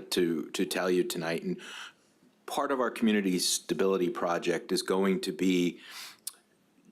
to tell you tonight. And part of our community stability project is going to be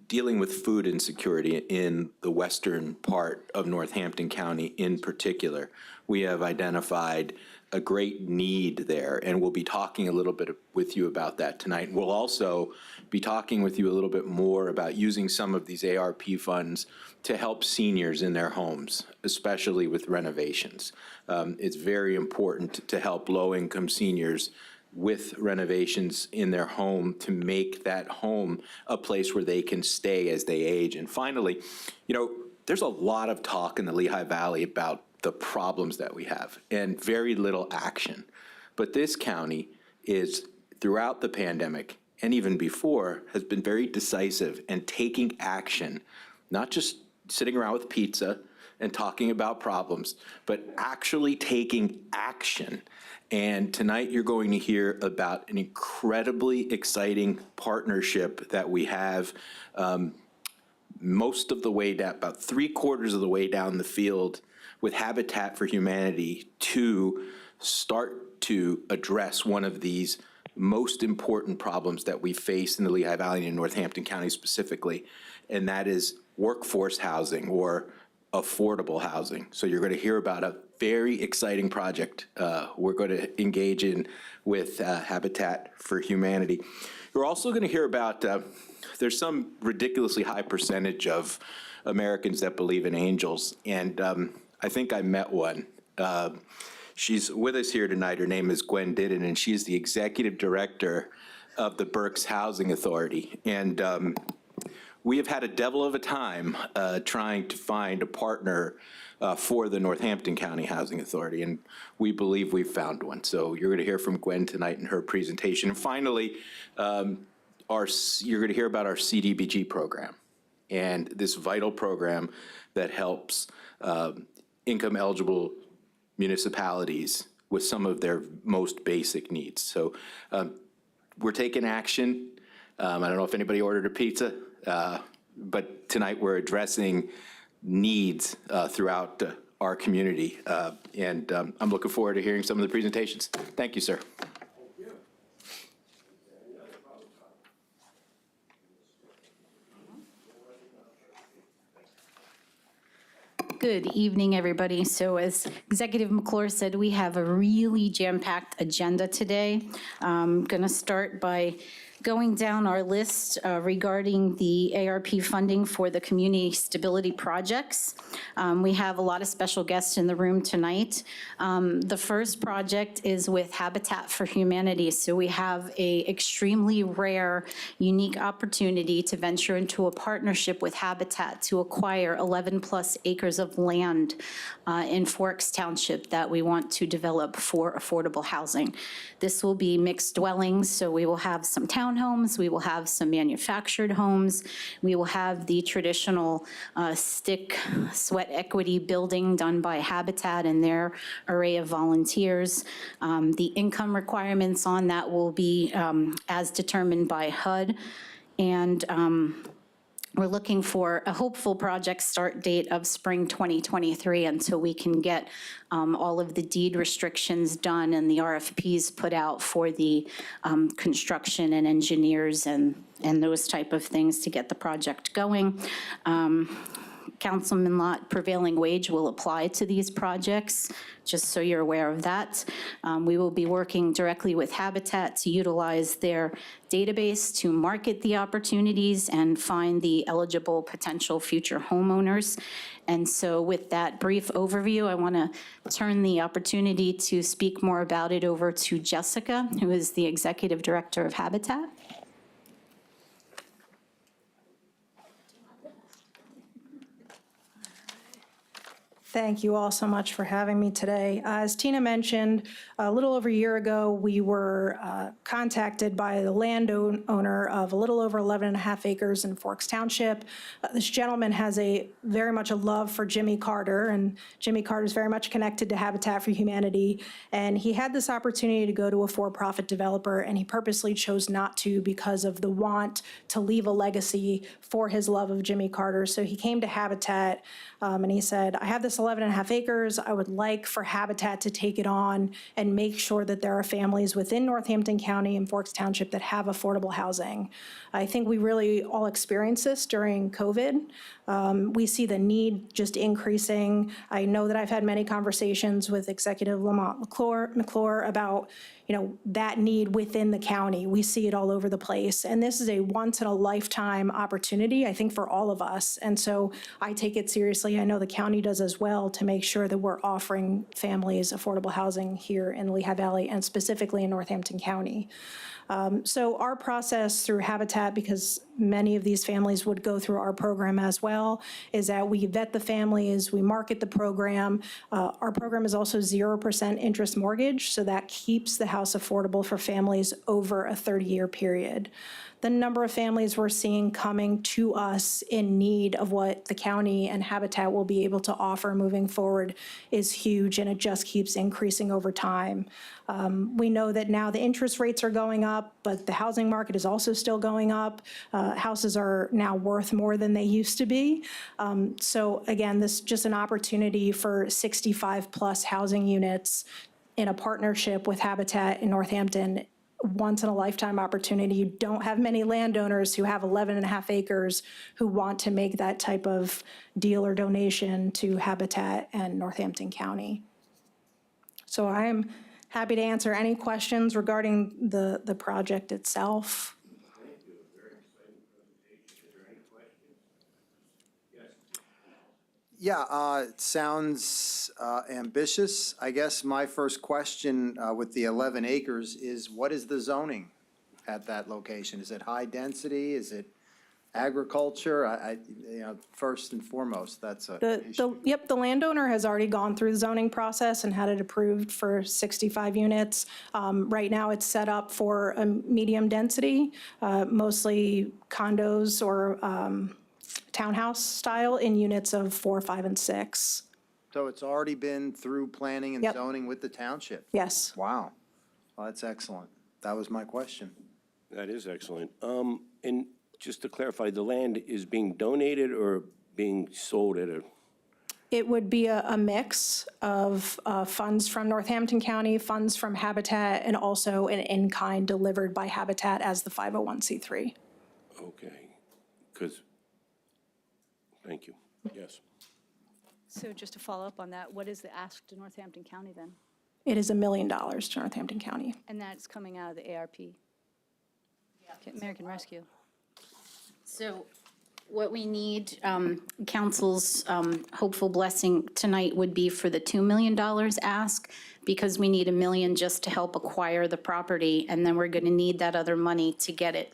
dealing with food insecurity in the western part of Northampton County in particular. We have identified a great need there, and we'll be talking a little bit with you about that tonight. We'll also be talking with you a little bit more about using some of these ARP funds to help seniors in their homes, especially with renovations. It's very important to help low-income seniors with renovations in their home to make that home a place where they can stay as they age. And finally, you know, there's a lot of talk in the Lehigh Valley about the problems that we have and very little action. But this county is, throughout the pandemic and even before, has been very decisive and taking action, not just sitting around with pizza and talking about problems, but actually taking action. And tonight you're going to hear about an incredibly exciting partnership that we have most of the way down, about 3/4 of the way down the field with Habitat for Humanity to start to address one of these most important problems that we face in the Lehigh Valley and Northampton County specifically, and that is workforce housing or affordable housing. So you're going to hear about a very exciting project we're going to engage in with Habitat for Humanity. You're also going to hear about, there's some ridiculously high percentage of Americans that believe in angels, and I think I met one. She's with us here tonight. Her name is Gwen Didden, and she's the executive director of the Berks Housing Authority. And we have had a devil of a time trying to find a partner for the Northampton County Housing Authority, and we believe we've found one. So you're going to hear from Gwen tonight in her presentation. And finally, you're going to hear about our Cdbg program and this vital program that helps income-eligible municipalities with some of their most basic needs. So we're taking action. I don't know if anybody ordered a pizza, but tonight we're addressing needs throughout our community, and I'm looking forward to hearing some of the presentations. Thank you, sir. Good evening, everybody. So as Executive McClure said, we have a really jam-packed agenda today. I'm going to start by going down our list regarding the ARP funding for the community stability projects. We have a lot of special guests in the room tonight. The first project is with Habitat for Humanity. So we have a extremely rare, unique opportunity to venture into a partnership with Habitat to acquire 11+ acres of land in Forks Township that we want to develop for affordable housing. This will be mixed dwellings, so we will have some townhomes, we will have some manufactured homes, we will have the traditional stick sweat equity building done by Habitat and their array of volunteers. The income requirements on that will be as determined by HUD, and we're looking for a hopeful project start date of spring 2023 until we can get all of the deed restrictions done and the RFPs put out for the construction and engineers and those type of things to get the project going. Councilman Lott, prevailing wage will apply to these projects, just so you're aware of that. We will be working directly with Habitat to utilize their database to market the opportunities and find the eligible potential future homeowners. And so with that brief overview, I want to turn the opportunity to speak more about it over to Jessica, who is the Executive Director of Habitat. Thank you all so much for having me today. As Tina mentioned, a little over a year ago, we were contacted by the landowner of a little over 11.5 acres in Forks Township. This gentleman has very much a love for Jimmy Carter, and Jimmy Carter is very much connected to Habitat for Humanity. And he had this opportunity to go to a for-profit developer, and he purposely chose not to because of the want to leave a legacy for his love of Jimmy Carter. So he came to Habitat, and he said, I have this 11 and a half acres. I would like for Habitat to take it on and make sure that there are families within Northampton County and Forks Township that have affordable housing. I think we really all experienced this during COVID. We see the need just increasing. I know that I've had many conversations with Executive Lamont McClure about, that need within the county. We see it all over the place. And this is a once-in-a-lifetime opportunity, I think, for all of us. And so I take it seriously. I know the county does as well, to make sure that we're offering families affordable housing here in the Lehigh Valley and specifically in Northampton County. So our process through Habitat, because many of these families would go through our program as well, is that we vet the families, we market the program. Our program is also 0% interest mortgage, so that keeps the house affordable for families over a 30-year period. The number of families we're seeing coming to us in need of what the county and Habitat will be able to offer moving forward is huge, and it just keeps increasing over time. We know that now the interest rates are going up, but the housing market is also still going up. Houses are now worth more than they used to be. So again, this is just an opportunity for 65-plus housing units in a partnership with Habitat in Northampton. Once-in-a-lifetime opportunity. You don't have many landowners who have 11 and a half acres who want to make that type of deal or donation to Habitat and Northampton County. So I'm happy to answer any questions regarding the project itself. Thank you. A very exciting presentation. Is there any questions? Yes. Yeah, it sounds ambitious. I guess my first question with the 11 acres is, what is the zoning at that location? Is it high density? Is it agriculture? First and foremost, that's a issue. Yep, the landowner has already gone through the zoning process and had it approved for 65 units. Right now, it's set up for a medium density, mostly condos or townhouse style in units of 4, 5, and 6. So it's already been through planning and Yep. zoning with the township? Yes. Wow. Well, that's excellent. That was my question. That is excellent. And just to clarify, the land is being donated or being sold at a? It would be a mix of funds from Northampton County, funds from Habitat, and also an in-kind delivered by Habitat as the 501c3. Okay, because, thank you. Yes. So just to follow up on that, what is the ask to Northampton County then? It is $1 million to Northampton County. And that's coming out of the ARP? American Rescue. So what we need, council's hopeful blessing tonight would be for the $2 million ask, because we need $1 million just to help acquire the property, and then we're going to need that other money to get it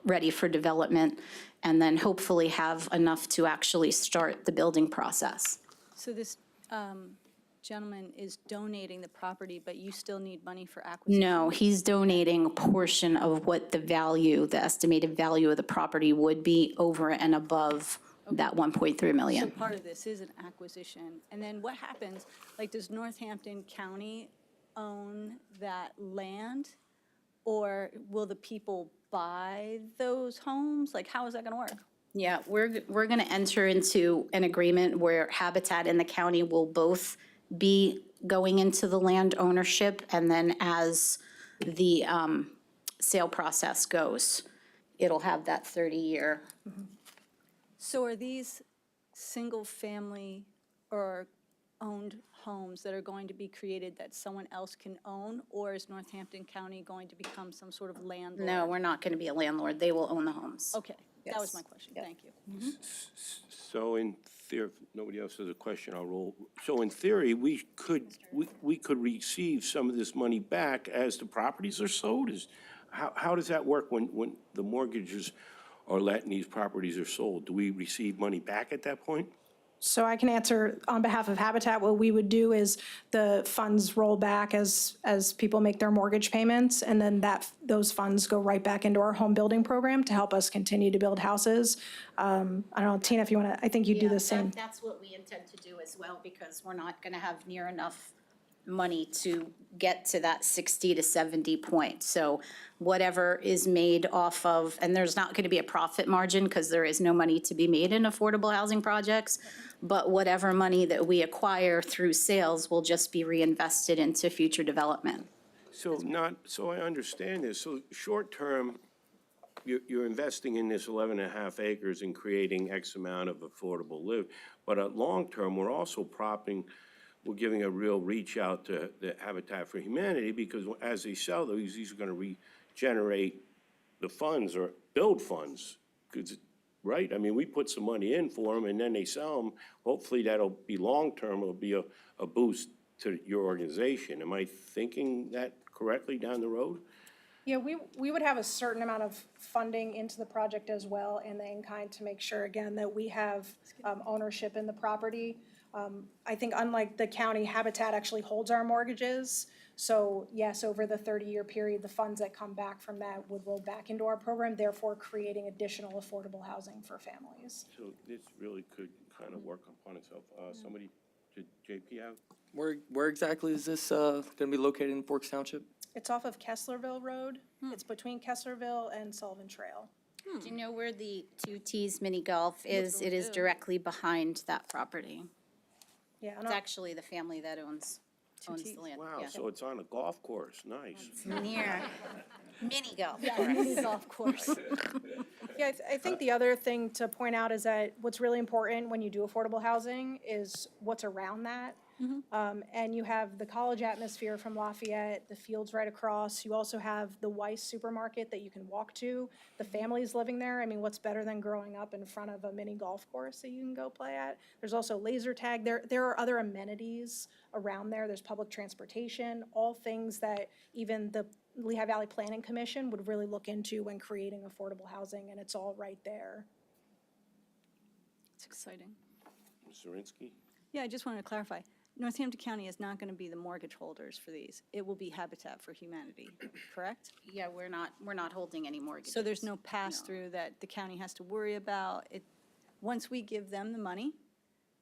ready for development, and then hopefully have enough to actually start the building process. So this gentleman is donating the property, but you still need money for acquisition? No, he's donating a portion of what the estimated value of the property would be over and above that 1.3 So million. part of this is an acquisition. And then what happens, like, does Northampton County own that land? Or will the people buy those homes? Like, how is that going to work? Yeah, we're going to enter into an agreement where Habitat and the county will both be going into the land ownership, and then as the sale process goes, it'll have that 30-year. So are these single-family or owned homes that are going to be created that someone else can own? Or is Northampton County going to become some sort of landlord? No, we're not going to be a landlord. They will own the homes. Okay, that was Yes. my question. Yep. Thank you. So in theory, if nobody else has a question, I'll roll. So in theory, we could receive some of this money back as the properties are sold? How does that work when the mortgages are let and these properties are sold? Do we receive money back at that point? So I can answer on behalf of Habitat. What we would do is the funds roll back as people make their mortgage payments, and then those funds go right back into our home building program to help us continue to build houses. I don't know, Tina, if you want to, I think you do the same. That's what we intend to do as well, because we're not going to have near enough money to get to that 60 to 70 point. So whatever is made off of, and there's not going to be a profit margin because there is no money to be made in affordable housing projects, but whatever money that we acquire through sales will just be reinvested into future development. So I understand this. So short-term, you're investing in this 11.5 acres and creating X amount of affordable live. But at long-term, we're giving a real reach out to the Habitat for Humanity, because as they sell these are gonna regenerate the funds or build funds. 'Cause, right? I mean, we put some money in for them and then they sell them. Hopefully that'll be long-term, it'll be a boost to your organization. Am I thinking that correctly down the road? Yeah, we would have a certain amount of funding into the project as well, and the in-kind, to make sure, again, that we have ownership in the property. I think unlike the county, Habitat actually holds our mortgages. So yes, over the 30-year period, the funds that come back from that would roll back into our program, therefore creating additional affordable housing for families. So this really could kind of work upon itself. Somebody, did JP have? Where exactly is this going to be located in Forks Township? It's off of Kesslerville Road. It's between Kesslerville and Sullivan Trail. Do you know where the Two T's mini golf is? It is directly behind that property. Yeah, and It's actually the family that owns the land. Wow, Yeah. so it's on a golf course, nice. It's near mini golf. Mini golf course. yeah, I think the other thing to point out is that what's really important when you do affordable housing is what's around that. And you have the college atmosphere from Lafayette, the fields right across. You also have the Weiss supermarket that you can walk to. The families living there. I mean, what's better than growing up in front of a mini golf course that you can go play at? There's also laser tag. There are other amenities around there. There's public transportation, all things that even the Lehigh Valley Planning Commission would really look into when creating affordable housing, and it's all right there. It's exciting. Ms. Zirinsky? Yeah, I just want to clarify. Northampton County is not going to be the mortgage holders for these. It will be Habitat for Humanity, correct? Yeah, we're not holding any mortgages. So there's no pass-through that the county has to worry about. Once we give them the money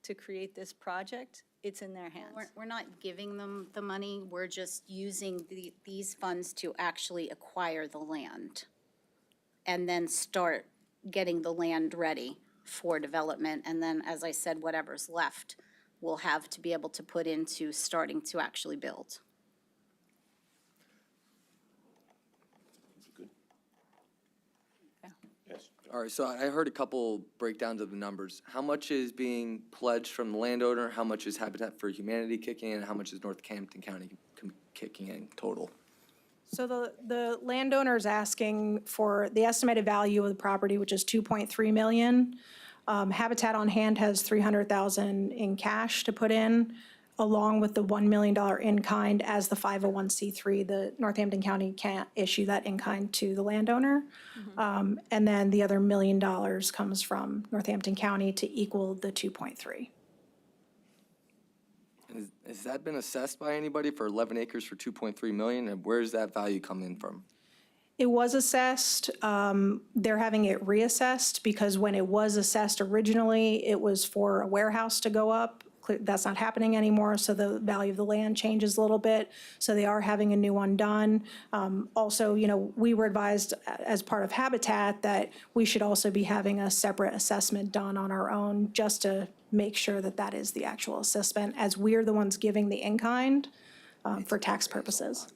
to create this project, it's in their hands. We're not giving them the money, we're just using these funds to actually acquire the land and then start getting the land ready for development. And then, as I said, whatever's left, we'll have to be able to put into starting to actually build. Good. Yes. All right, so I heard a couple breakdowns of the numbers. How much is being pledged from the landowner? How much is Habitat for Humanity kicking in? How much is Northampton County kicking in total? So the landowner is asking for the estimated value of the property, which is $2.3 million. Habitat on hand has $300,000 in cash to put in, along with the $1 million in-kind. As the 501c3, the Northampton County can't issue that in-kind to the landowner. And then the other $1 million comes from Northampton County to equal the 2.3. Has that been assessed by anybody for 11 acres for 2.3 million? And where's that value coming from? It was assessed. They're having it reassessed because when it was assessed originally, it was for a warehouse to go up. That's not happening anymore, so the value of the land changes a little bit. So they are having a new one done. Also, we were advised as part of Habitat that we should also be having a separate assessment done on our own, just to make sure that that is the actual assessment, as we're the ones giving the in-kind for tax purposes.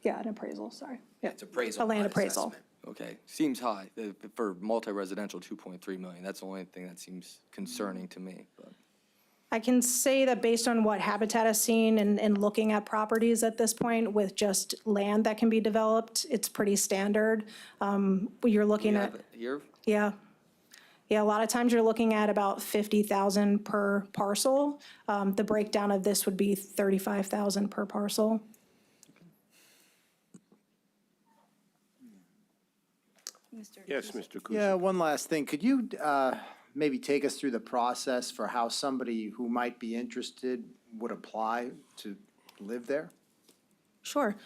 Yeah, an appraisal, sorry. Yeah. It's appraisal. A land not appraisal. assessment. Okay, seems high for multi-residential, 2.3 million. That's the only thing that seems concerning to me. But I can say that based on what Habitat has seen and looking at properties at this point with just land that can be developed, it's pretty standard. You're looking we at, have it here. yeah. Yeah, a lot of times you're looking at about 50,000 per parcel. The breakdown of this would be 35,000 per parcel. Yes, Mr. Kuzic. Yeah, one last thing. Could you maybe take us through the process for how somebody who might be interested would apply to live there? Sure.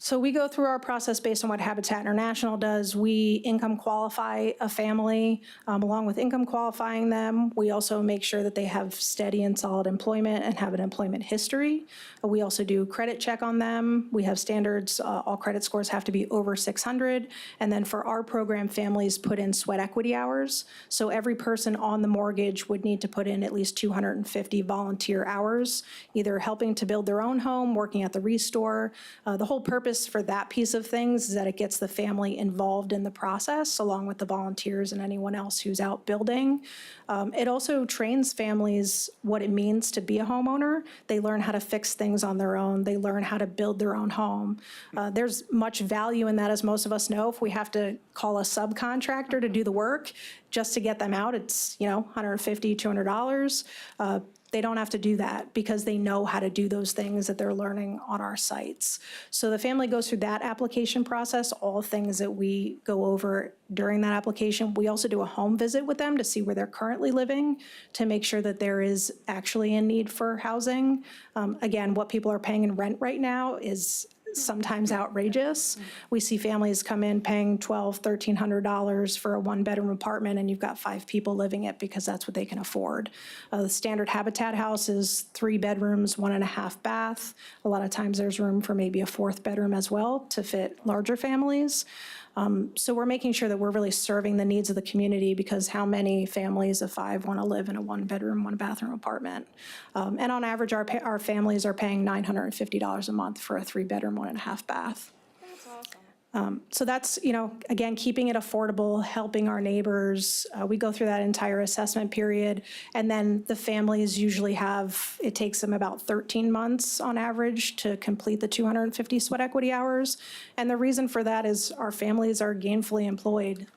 So we go through our process based on what Habitat International does. We income qualify a family. Along with income qualifying them, we also make sure that they have steady and solid employment and have an employment history. We also do credit check on them. We have standards. All credit scores have to be over 600. And then for our program, families put in sweat equity hours. So every person on the mortgage would need to put in at least 250 volunteer hours, either helping to build their own home, working at the restore. The whole purpose for that piece of things is that it gets the family involved in the process, along with the volunteers and anyone else who's out building. It also trains families what it means to be a homeowner. They learn how to fix things on their own. They learn how to build their own home. There's much value in that, as most of us know. If we have to call a subcontractor to do the work just to get them out, it's, $150, $200. They don't have to do that because they know how to do those things that they're learning on our sites. So the family goes through that application process, all things that we go over during that application. We also do a home visit with them to see where they're currently living, to make sure that there is actually a need for housing. Again, what people are paying in rent right now is sometimes outrageous. We see families come in paying $1,200, $1,300 for a one-bedroom apartment, and you've got 5 people living it because that's what they can afford. The standard Habitat house is 3 bedrooms, 1.5 bath. A lot of times there's room for maybe a 4th bedroom as well to fit larger families. So we're making sure that we're really serving the needs of the community, because how many families of 5 want to live in a 1-bedroom, 1-bathroom apartment? And on average, our families are paying $950 a month for a 3-bedroom, 1.5 bath. That's awesome. So that's, again, keeping it affordable, helping our neighbors. We go through that entire assessment period. And then the families usually it takes them about 13 months on average to complete the 250 sweat equity hours. And the reason for that is our families are gainfully employed.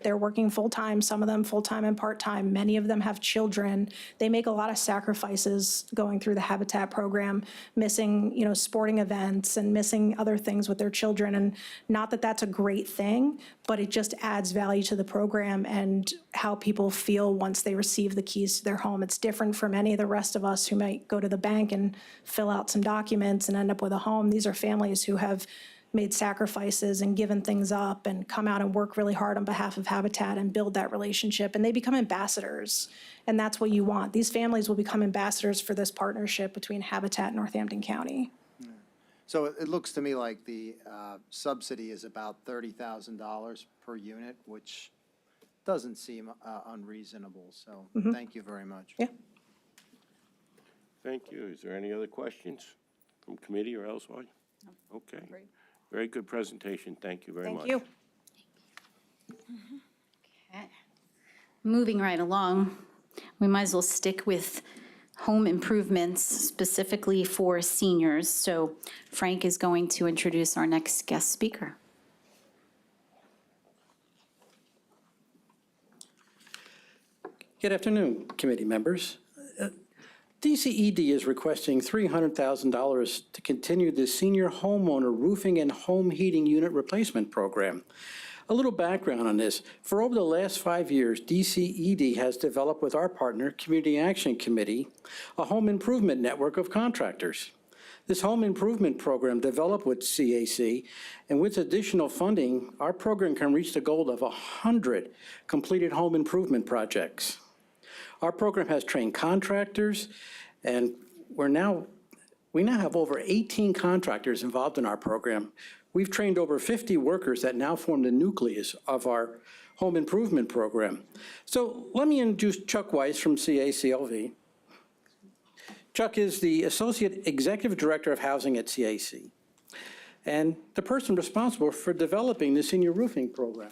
They're working full-time, some of them full-time and part-time. Many of them have children. They make a lot of sacrifices going through the Habitat program, missing, sporting events and missing other things with their children. And not that that's a great thing, but it just adds value to the program and how people feel once they receive the keys to their home. It's different from any of the rest of us who might go to the bank and fill out some documents and end up with a home. These are families who have made sacrifices and given things up and come out and work really hard on behalf of Habitat and build that relationship, and they become ambassadors. And that's what you want. These families will become ambassadors for this partnership between Habitat and Northampton County. So it looks to me like the subsidy is about $30,000 per unit, which doesn't seem unreasonable. So thank you very much. Yeah. Thank you. Is there any other questions from committee or elsewise? Okay. Great. Very good presentation. Thank you very much. Thank you. Okay. Moving right along, we might as well stick with home improvements specifically for seniors. So Frank is going to introduce our next guest speaker. Good afternoon, committee members. DCED is requesting $300,000 to continue the senior homeowner roofing and home heating unit replacement program. A little background on this. For over the last 5 years, DCED has developed with our partner, Community Action Committee, a home improvement network of contractors. This home improvement program developed with CAC, and with additional funding, our program can reach the goal of 100 completed home improvement projects. Our program has trained contractors, and we now have over 18 contractors involved in our program. We've trained over 50 workers that now form the nucleus of our home improvement program. So let me introduce Chuck Weiss from CACLV. Chuck is the Associate Executive Director of Housing at CAC, and the person responsible for developing the senior roofing program.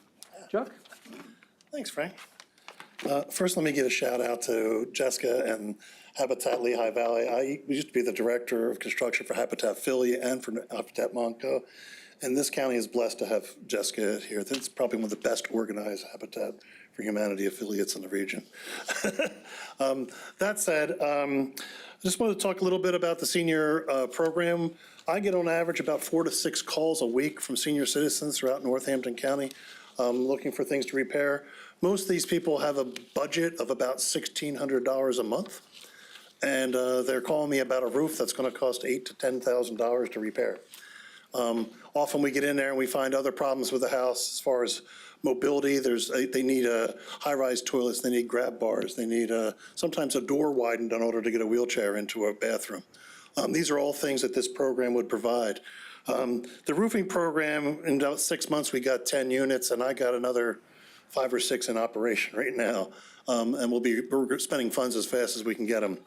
Chuck? Thanks, Frank. First, let me give a shout out to Jessica and Habitat Lehigh Valley. I used to be the Director of Construction for Habitat Philly and for Habitat Monco, and this county is blessed to have Jessica here. That's probably one of the best organized Habitat for Humanity affiliates in the region. That said, I just wanted to talk a little bit about the senior program. I get on average about 4 to 6 calls a week from senior citizens throughout Northampton County looking for things to repair. Most of these people have a budget of about $1,600 a month, and they're calling me about a roof that's going to cost $8,000 to $10,000 to repair. Often we get in there and we find other problems with the house as far as mobility. They need high-rise toilets, they need grab bars, they need sometimes a door widened in order to get a wheelchair into a bathroom. These are all things that this program would provide. The roofing program, in about 6 months, we got 10 units, and I got another 5 or 6 in operation right now. And we're spending funds as fast as we can get them.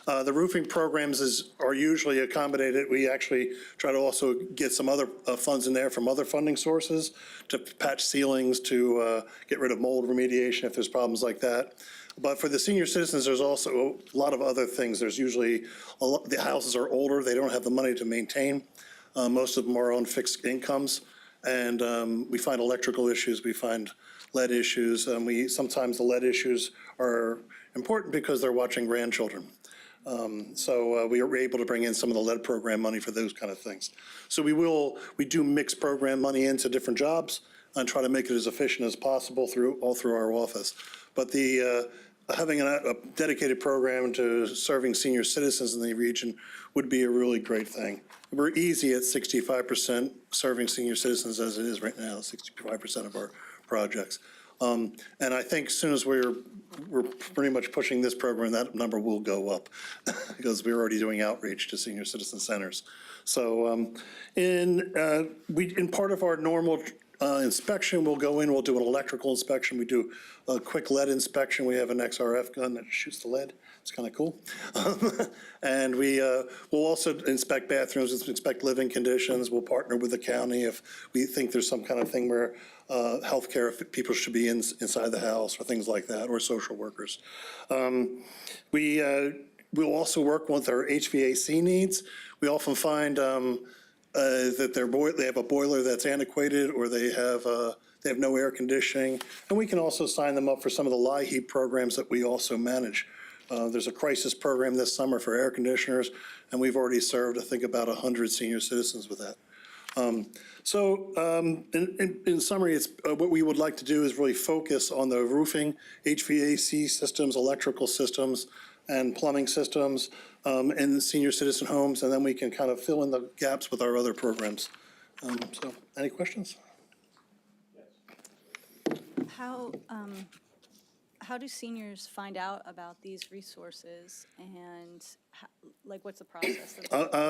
The roofing programs are usually accommodated. We actually try to also get some other funds in there from other funding sources to patch ceilings, to get rid of mold remediation if there's problems like that. But for the senior citizens, there's also a lot of other things. There's usually, the houses are older, they don't have the money to maintain. Most of them are on fixed incomes. And we find electrical issues, we find lead issues. Sometimes the lead issues are important because they're watching grandchildren. So we are able to bring in some of the lead program money for those kind of things. So we do mix program money into different jobs and try to make it as efficient as possible all through our office. But having a dedicated program to serving senior citizens in the region would be a really great thing. We're easy at 65% serving senior citizens as it is right now, 65% of our projects. And I think as soon as we're pretty much pushing this program, that number will go up because we're already doing outreach to senior citizen centers. So in part of our normal inspection, we'll go in, we'll do an electrical inspection. We do a quick lead inspection. We have an XRF gun that shoots the lead. It's kind of cool. And we'll also inspect bathrooms, inspect living conditions. We'll partner with the county if we think there's some kind of thing where healthcare people should be inside the house or things like that, or social workers. We'll also work with our HVAC needs. We often find that they have a boiler that's antiquated, or they have no air conditioning, and we can also sign them up for some of the LIHEAP programs that we also manage. There's a crisis program this summer for air conditioners, and we've already served, I think, about 100 senior citizens with that. In summary, it's what we would like to do is really focus on the roofing, HVAC systems, electrical systems, and plumbing systems in the senior citizen homes, and then we can kind of fill in the gaps with our other programs. So, any questions? How do seniors find out about these resources, and what's the process?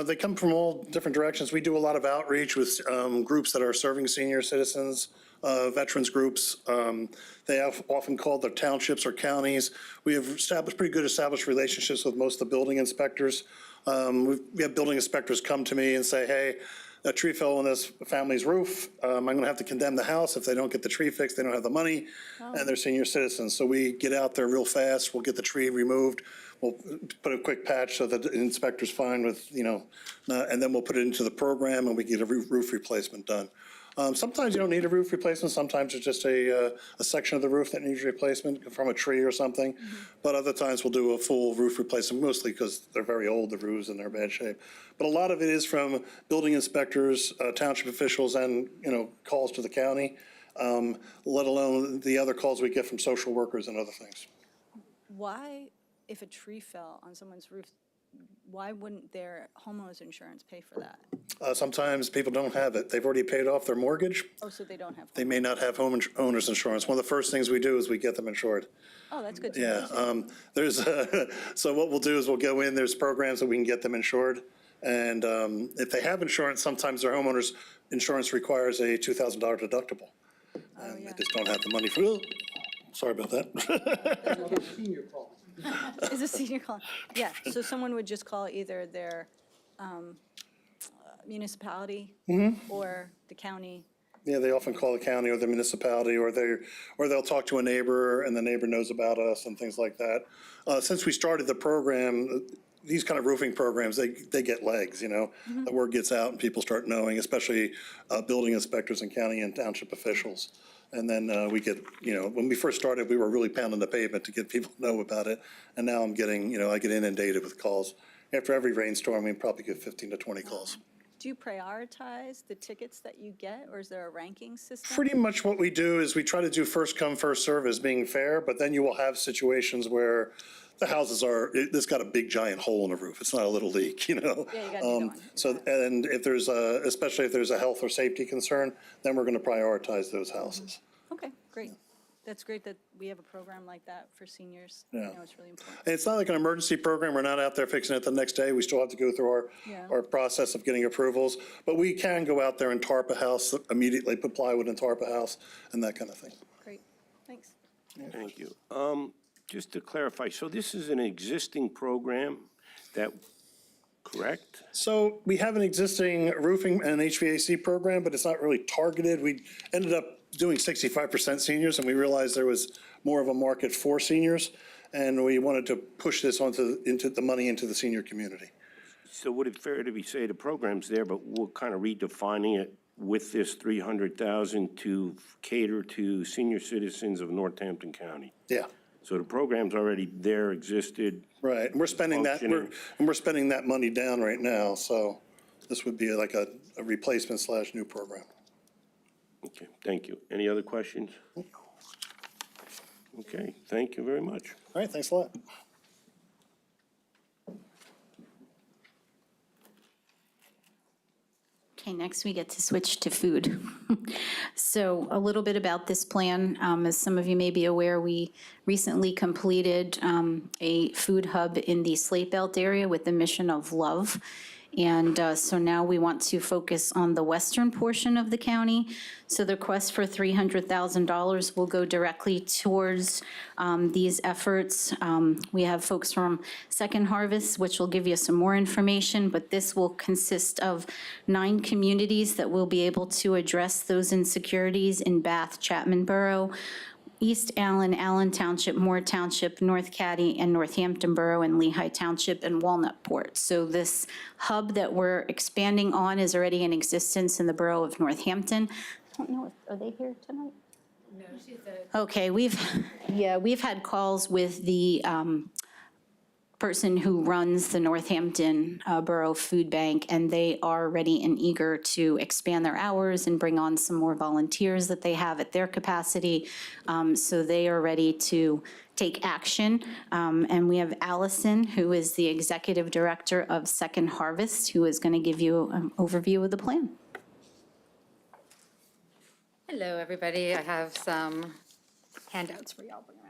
They come from all different directions. We do a lot of outreach with groups that are serving senior citizens, veterans groups. They have often called their townships or counties. We have pretty good established relationships with most of the building inspectors. We have building inspectors come to me and say, hey, a tree fell on this family's roof. I'm going to have to condemn the house if they don't get the tree fixed. They don't have the money, and they're senior citizens. So we get out there real fast. We'll get the tree removed. We'll put a quick patch so that the inspector's fine with, and then we'll put it into the program and we get a roof replacement done. Sometimes you don't need a roof replacement. Sometimes it's just a section of the roof that needs replacement from a tree or something. Mm-hmm. But other times we'll do a full roof replacement, mostly because they're very old, the roofs, and they're in bad shape. But a lot of it is from building inspectors, township officials, and calls to the county, let alone the other calls we get from social workers and other things. Why, if a tree fell on someone's roof, why wouldn't their homeowner's insurance pay for that? Sometimes people don't have it. They've already paid off their mortgage. Oh, so they don't have. They may not have homeowner's insurance. One of the first things we do is we get them insured. Oh, that's good to know. Yeah. So what we'll do is we'll go in, there's programs that we can get them insured. And if they have insurance, sometimes their homeowner's insurance requires a $2,000 deductible. And they just don't have the money for it. Sorry about that. Senior call. Is a senior call? Yeah, so someone would just call either their municipality or the county. Yeah, they often call the county or the municipality, or they'll talk to a neighbor and the neighbor knows about us and things like that. Since we started the program, these kind of roofing programs, they get legs, The word gets out and people start knowing, especially building inspectors and county and township officials. And then we get, when we first started, we were really pounding the pavement to get people to know about it. And now I'm getting, I get inundated with calls. After every rainstorm, we probably get 15 to 20 calls. do you prioritize the tickets that you get, or is there a ranking system? Pretty much what we do is we try to do first come, first serve as being fair, but then you will have situations where the houses there's got a big giant hole in the roof. It's not a little leak, you know? Yeah, you gotta do that one. So, and if especially if there's a health or safety concern, then we're going to prioritize those houses. Okay, great. That's great that we have a program like that for seniors. Yeah. I know it's really important. And it's not like an emergency program. We're not out there fixing it the next day. We still have to go through Yeah. our process of getting approvals. But we can go out there and tarp a house immediately, put plywood and tarp a house and that kind of thing. Great, thanks. Thank you. Just to clarify, so this is an existing program that, correct? So we have an existing roofing and HVAC program, but it's not really targeted. We ended up doing 65% seniors, and we realized there was more of a market for seniors, and we wanted to push this into the money into the senior community. So would it fair to say the program's there, but we're kind of redefining it with this 300,000 to cater to senior citizens of Northampton County? Yeah. So the program's already there, existed. Right, and we're spending that, we're spending that money down right now, so this would be like a replacement / new program. Okay, thank you. Any other questions? Okay, thank you very much. All right, thanks a lot. Okay, next we get to switch to food. So a little bit about this plan. As some of you may be aware, we recently completed a food hub in the Slate Belt area with the mission of love. And so now we want to focus on the western portion of the county. So the request for $300,000 will go directly towards these efforts. We have folks from Second Harvest, which will give you some more information, but this will consist of 9 communities that will be able to address those insecurities in Bath, Chapman Borough, East Allen, Allen Township, Moore Township, North Caddy, and Northampton Borough, and Lehigh Township, and Walnutport. So this hub that we're expanding on is already in existence in the borough of Northampton. I don't know, are they here tonight? No, she's okay, we've had calls with the person who runs the Northampton Borough Food Bank, and they are ready and eager to expand their hours and bring on some more volunteers that they have at their capacity. So they are ready to take action. And we have Allison, who is the executive director of Second Harvest, who is going to give you an overview of the plan. Hello, everybody. I have some handouts for y'all. Bring around.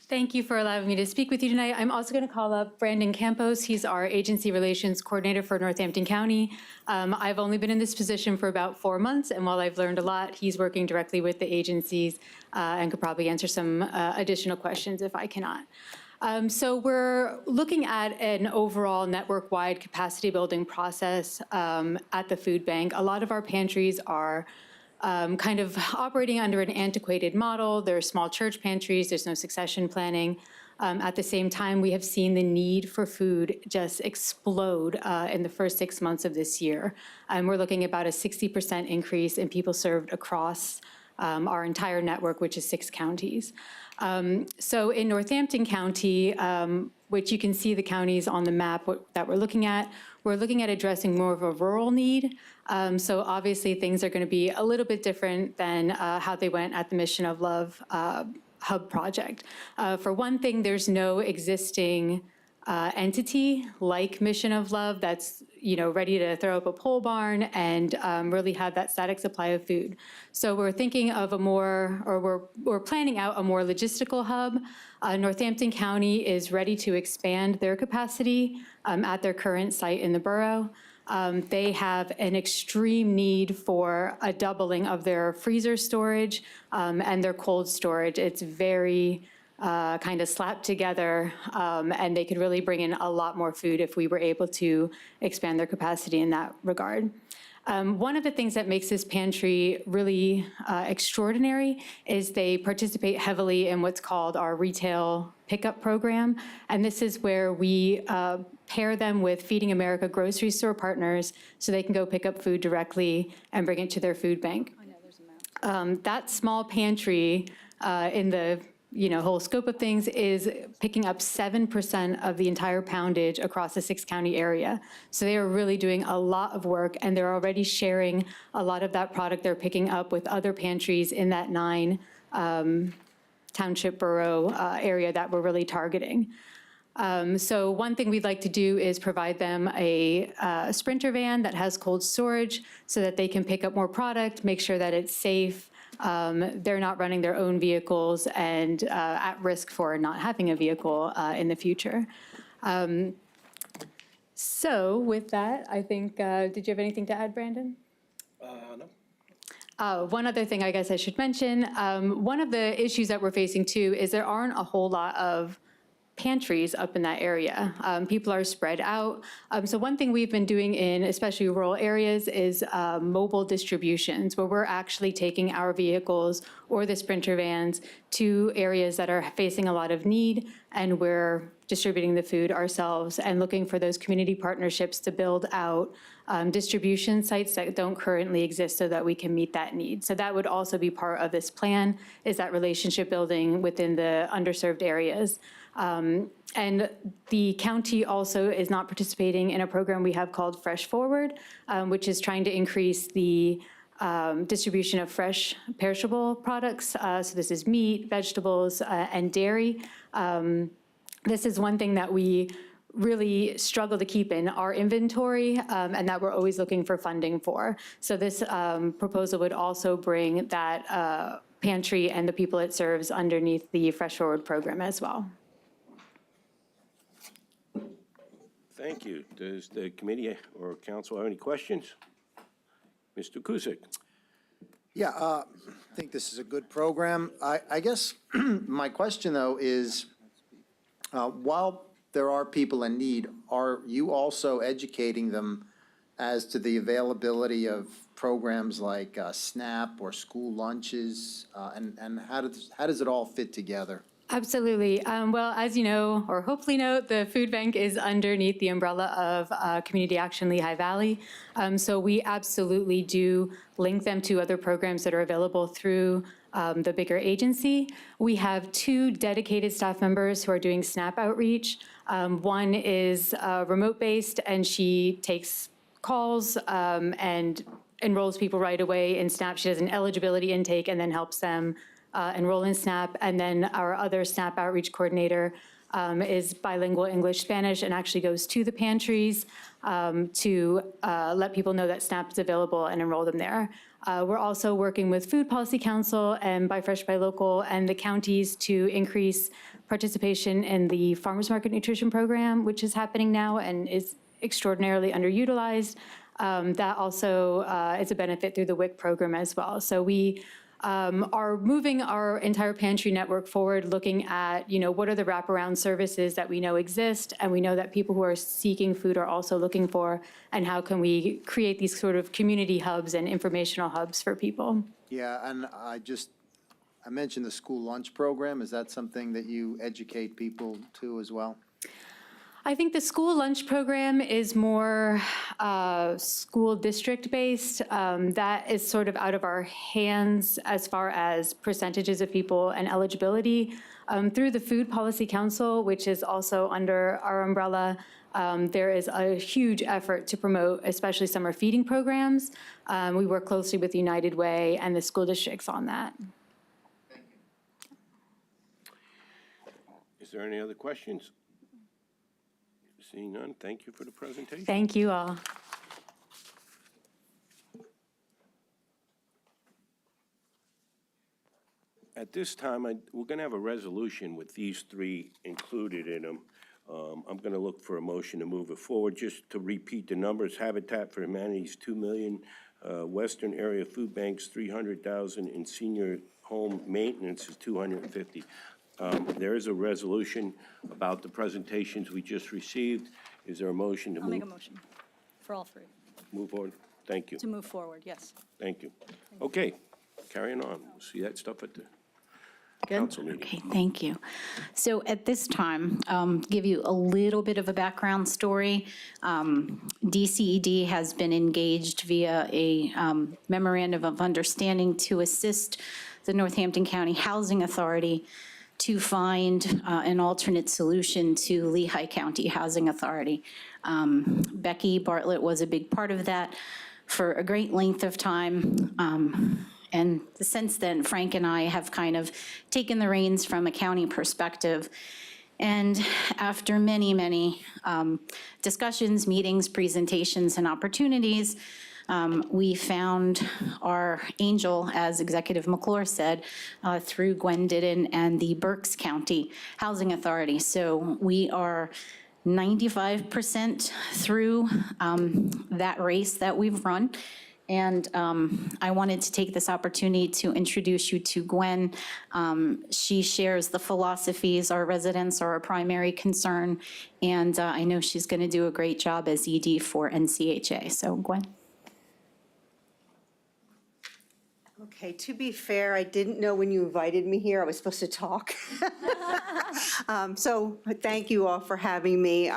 Thank you for allowing me to speak with you tonight. I'm also going to call up Brandon Campos. He's our agency relations coordinator for Northampton County. I've only been in this position for about 4 months, and while I've learned a lot, he's working directly with the agencies and could probably answer some additional questions if I cannot. So we're looking at an overall network-wide capacity building process at the food bank. A lot of our pantries are kind of operating under an antiquated model. There are small church pantries, there's no succession planning. At the same time, we have seen the need for food just explode in the first 6 months of this year. We're looking at about a 60% increase in people served across our entire network, which is 6 counties. So in Northampton County, which you can see the counties on the map that we're looking at addressing more of a rural need. So obviously things are going to be a little bit different than how they went at the Mission of Love Hub project. For one thing, there's no existing entity like Mission of Love that's ready to throw up a pole barn and really have that static supply of food. So we're thinking of we're planning out a more logistical hub. Northampton County is ready to expand their capacity at their current site in the borough. They have an extreme need for a doubling of their freezer storage and their cold storage. It's very kind of slapped together, and they could really bring in a lot more food if we were able to expand their capacity in that regard. One of the things that makes this pantry really extraordinary is they participate heavily in what's called our retail pickup program. And this is where we pair them with Feeding America grocery store partners so they can go pick up food directly and bring it to their food bank. That small pantry in the whole scope of things is picking up 7% of the entire poundage across the 6-county area. So they are really doing a lot of work, and they're already sharing a lot of that product they're picking up with other pantries in that 9 township borough area that we're really targeting. So one thing we'd like to do is provide them a Sprinter van that has cold storage so that they can pick up more product, make sure that it's safe. They're not running their own vehicles and at risk for not having a vehicle in the future. So with that, I think, did you have anything to add, Brandon? No. One other thing I guess I should mention, one of the issues that we're facing too is there aren't a whole lot of pantries up in that area. People are spread out. So one thing we've been doing in especially rural areas is mobile distributions, where we're actually taking our vehicles or the Sprinter vans to areas that are facing a lot of need, and we're distributing the food ourselves and looking for those community partnerships to build out distribution sites that don't currently exist so that we can meet that need. So that would also be part of this plan, is that relationship building within the underserved areas. And the county also is not participating in a program we have called Fresh Forward, which is trying to increase the distribution of fresh perishable products. So this is meat, vegetables, and dairy. This is one thing that we really struggle to keep in our inventory, and that we're always looking for funding for. So this proposal would also bring that pantry and the people it serves underneath the Fresh Forward program as well. Thank you. Does the committee or council have any questions? Mr. Kuzic? Yeah, I think this is a good program. I guess my question, though, is while there are people in need, are you also educating them as to the availability of programs like SNAP or school lunches, and how does it all fit together? Absolutely. Well, as you know, or hopefully know, the food bank is underneath the umbrella of Community Action Lehigh Valley. So we absolutely do link them to other programs that are available through the bigger agency. We have 2 dedicated staff members who are doing SNAP outreach. One is remote-based, and she takes calls and enrolls people right away in SNAP. She does an eligibility intake and then helps them enroll in SNAP. And then our other SNAP outreach coordinator is bilingual English-Spanish and actually goes to the pantries to let people know that SNAP is available and enroll them there. We're also working with Food Policy Council and Buy Fresh, Buy Local and the counties to increase participation in the Farmers Market Nutrition Program, which is happening now and is extraordinarily underutilized. That also is a benefit through the WIC program as well. So we are moving our entire pantry network forward, looking at, what are the wraparound services that we know exist and we know that people who are seeking food are also looking for, and how can we create these sort of community hubs and informational hubs for people. Yeah, and I mentioned the school lunch program. Is that something that you educate people to as well? I think the school lunch program is more school district-based. That is sort of out of our hands as far as percentages of people and eligibility. Through the Food Policy Council, which is also under our umbrella, there is a huge effort to promote especially summer feeding programs. We work closely with United Way and the school districts on that. Is there any other questions? Seeing none, thank you for the presentation. Thank you all. At this time, we're going to have a resolution with these 3 included in them. I'm going to look for a motion to move it forward. Just to repeat the numbers, Habitat for Humanity's $2 million, Western Area Food Bank's $300,000, and Senior Home Maintenance is $250,000. There is a resolution about the presentations we just received. Is there a motion to move? I'll make a motion for all 3. Move forward? Thank you. To move forward, yes. Thank you. Okay, carrying on. We'll see that stuff at the council meeting. Okay, thank you. So at this time, give you a little bit of a background story. DCED has been engaged via a memorandum of understanding to assist the Northampton County Housing Authority to find an alternate solution to Lehigh County Housing Authority. Becky Bartlett was a big part of that for a great length of time. And since then, Frank and I have kind of taken the reins from a county perspective. And after many, many discussions, meetings, presentations, and opportunities, we found our angel, as Executive McClure said, through Gwen Didden and the Berks County Housing Authority. So we are 95% through that race that we've run. And I wanted to take this opportunity to introduce you to Gwen. She shares the philosophies. Our residents are our primary concern, and I know she's going to do a great job as ED for NCHA. So Gwen. Okay, to be fair, I didn't know when you invited me here I was supposed to talk. So thank you all for having me.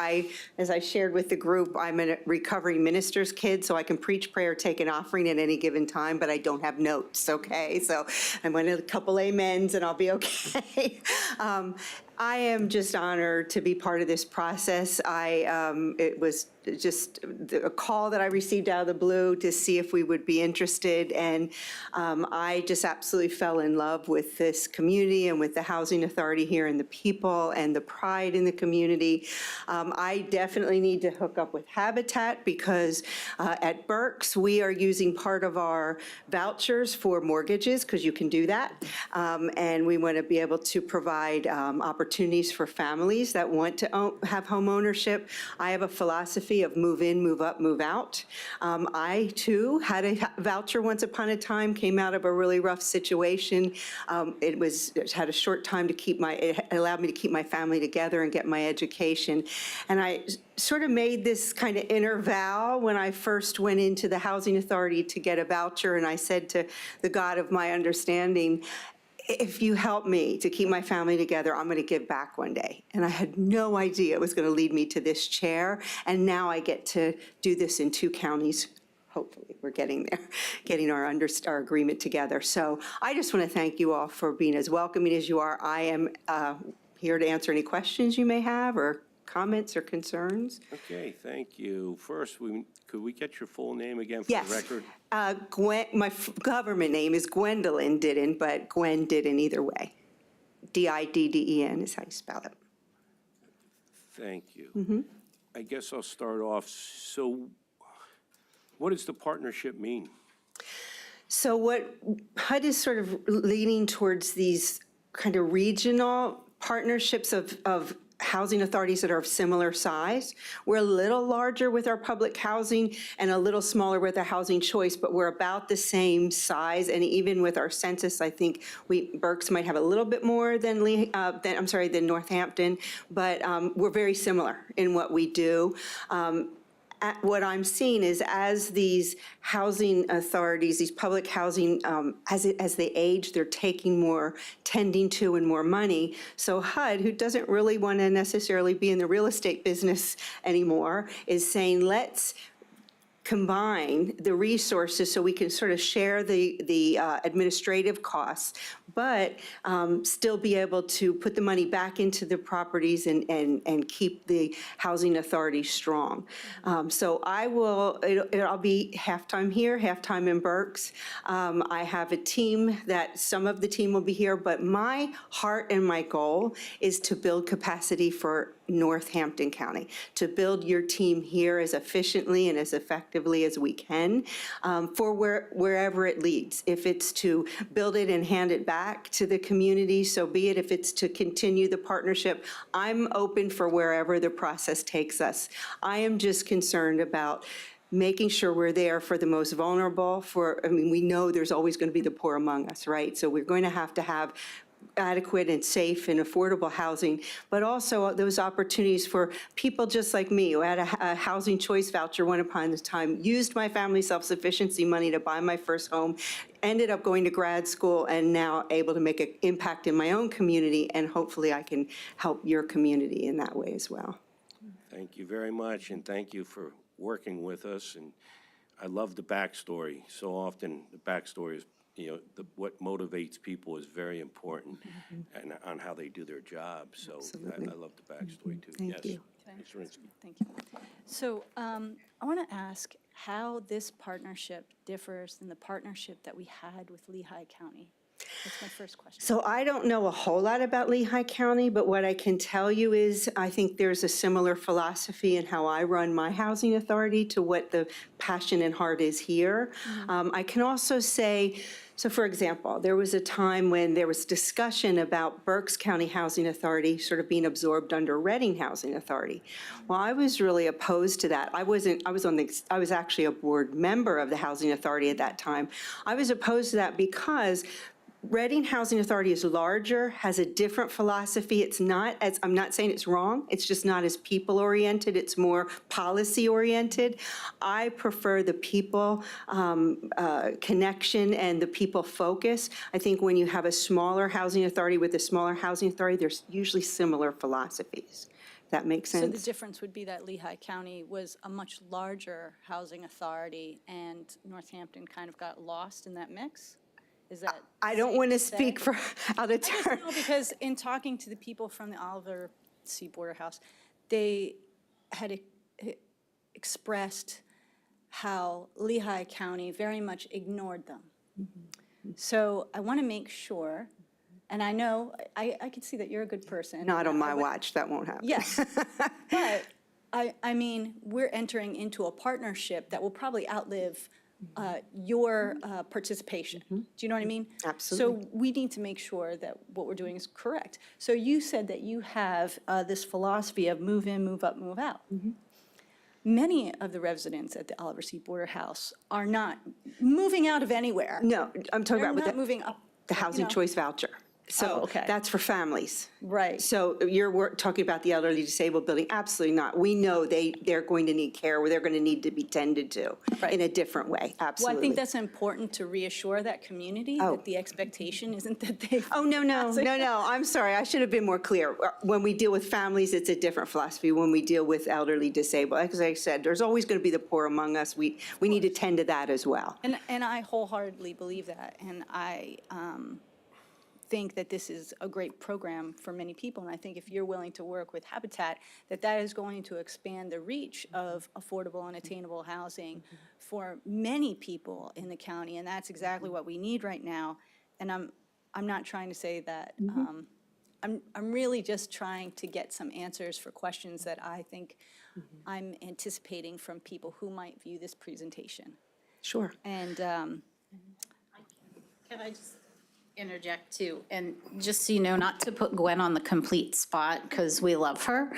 As I shared with the group, I'm a recovering minister's kid, so I can preach, pray, or take an offering at any given time, but I don't have notes, okay? So I'm going to a couple amens and I'll be okay. I am just honored to be part of this process. It was just a call that I received out of the blue to see if we would be interested, and I just absolutely fell in love with this community and with the Housing Authority here and the people and the pride in the community. I definitely need to hook up with Habitat because at Berks, we are using part of our vouchers for mortgages, because you can do that, and we want to be able to provide opportunities for families that want to have home ownership. I have a philosophy of move in, move up, move out. I, too, had a voucher once upon a time, came out of a really rough situation. It had a short time to it allowed me to keep my family together and get my education. And I sort of made this kind of inner vow when I first went into the Housing Authority to get a voucher, and I said to the God of my understanding, if you help me to keep my family together, I'm going to give back one day. And I had no idea it was going to lead me to this chair. And now I get to do this in 2 counties. Hopefully, we're getting there, getting our agreement together. So I just want to thank you all for being as welcoming as you are. I am here to answer any questions you may have or comments or concerns. Okay, thank you. First, could we get your full name again for Yes. the record? My government name is Gwendolyn Didden, but Gwen Didden either way. Didden is how you spell it. Thank you. I guess I'll start off. So what does the partnership mean? So what HUD is sort of leaning towards these kind of regional partnerships of housing authorities that are of similar size. We're a little larger with our public housing and a little smaller with our housing choice, but we're about the same size. And even with our census, I think Berks might have a little bit more than Northampton, but we're very similar in what we do. What I'm seeing is as these housing authorities, these public housing, as they age, they're taking more, tending to, and more money. So HUD, who doesn't really want to necessarily be in the real estate business anymore, is saying, let's combine the resources so we can sort of share the administrative costs, but still be able to put the money back into the properties and keep the housing authority strong. So I'll be half-time here, half-time in Berks. I have a team that some of the team will be here, but my heart and my goal is to build capacity for Northampton County, to build your team here as efficiently and as effectively as we can for wherever it leads. If it's to build it and hand it back to the community, so be it. If it's to continue the partnership, I'm open for wherever the process takes us. I am just concerned about making sure we're there for the most vulnerable. We know there's always going to be the poor among us, right? So we're going to have adequate and safe and affordable housing, but also those opportunities for people just like me who had a housing choice voucher one upon a time, used my family self-sufficiency money to buy my first home, ended up going to grad school, and now able to make an impact in my own community, and hopefully I can help your community in that way as well. Thank you very much, and thank you for working with us. And I love the backstory. So often, the backstory is, what motivates people is very important, and on how they do their job. So I love the backstory too. Thank you. Ms. Zirinsky. Thank you. So I want to ask how this partnership differs than the partnership that we had with Lehigh County. That's my first question. So I don't know a whole lot about Lehigh County, but what I can tell you is I think there's a similar philosophy in how I run my housing authority to what the passion and heart is here. I can also say, so for example, there was a time when there was discussion about Berks County Housing Authority sort of being absorbed under Reading Housing Authority. Well, I was really opposed to that. I was actually a board member of the Housing Authority at that time. I was opposed to that because Reading Housing Authority is larger, has a different philosophy. It's not as, I'm not saying it's wrong, it's just not as people-oriented, it's more policy-oriented. I prefer the people connection and the people focus. I think when you have a smaller housing authority with a smaller housing authority, there's usually similar philosophies. That makes sense? So the difference would be that Lehigh County was a much larger housing authority, and Northampton kind of got lost in that mix? Is that I don't safe want to say? speak for out of I just turn. know because in talking to the people from the Oliver C. Border House, they had expressed how Lehigh County very much ignored them. So I want to make sure, and I know, I can see that you're a good person. Not on and my I would- watch, that won't happen. Yes, but I mean, we're entering into a partnership that will probably outlive your participation. Do you know what I mean? Absolutely. So we need to make sure that what we're doing is correct. So you said that you have this philosophy of move in, move up, move out. Many of the residents at the Oliver C. Border House are not moving out of anywhere. No, I'm talking They're about with not moving up. the you housing know. choice voucher. So okay. that's for families. Right. So you're talking about the elderly disabled building? Absolutely not. We know they're going to need care, or they're going to need to be tended to Right. in a different way, absolutely. Well, I think that's important to reassure that community Oh. that the expectation isn't that they. Oh, no, I'm sorry, I should have been more clear. When we deal with families, it's a different philosophy. When we deal with elderly disabled, as I said, there's always going to be the poor among us. We need to tend to that as well. And I wholeheartedly believe that, and I think that this is a great program for many people, and I think if you're willing to work with Habitat, that is going to expand the reach of affordable and attainable housing for many people in the county, and that's exactly what we need right now. And I'm not trying to say that, I'm really just trying to get some answers for questions that I think I'm anticipating from people who might view this presentation. Sure. And Can I just interject too? And just so you know, not to put Gwen on the complete spot, because we love her,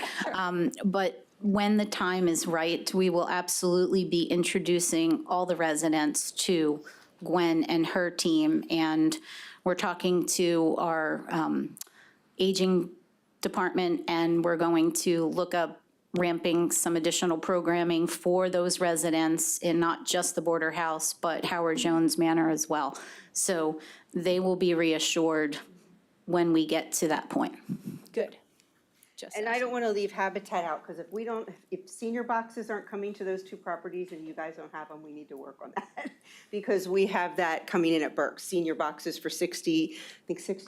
but when the time is right, we will absolutely be introducing all the residents to Gwen and her team. And we're talking to our aging department, and we're going to look up ramping some additional programming for those residents in not just the Border House, but Howard Jones Manor as well. So they will be reassured when we get to that point. good. Just And I don't want to leave Habitat out, because if senior boxes aren't coming to those two properties and you guys don't have them, we need to work on that. Because we have that coming in at Berks, senior boxes for 60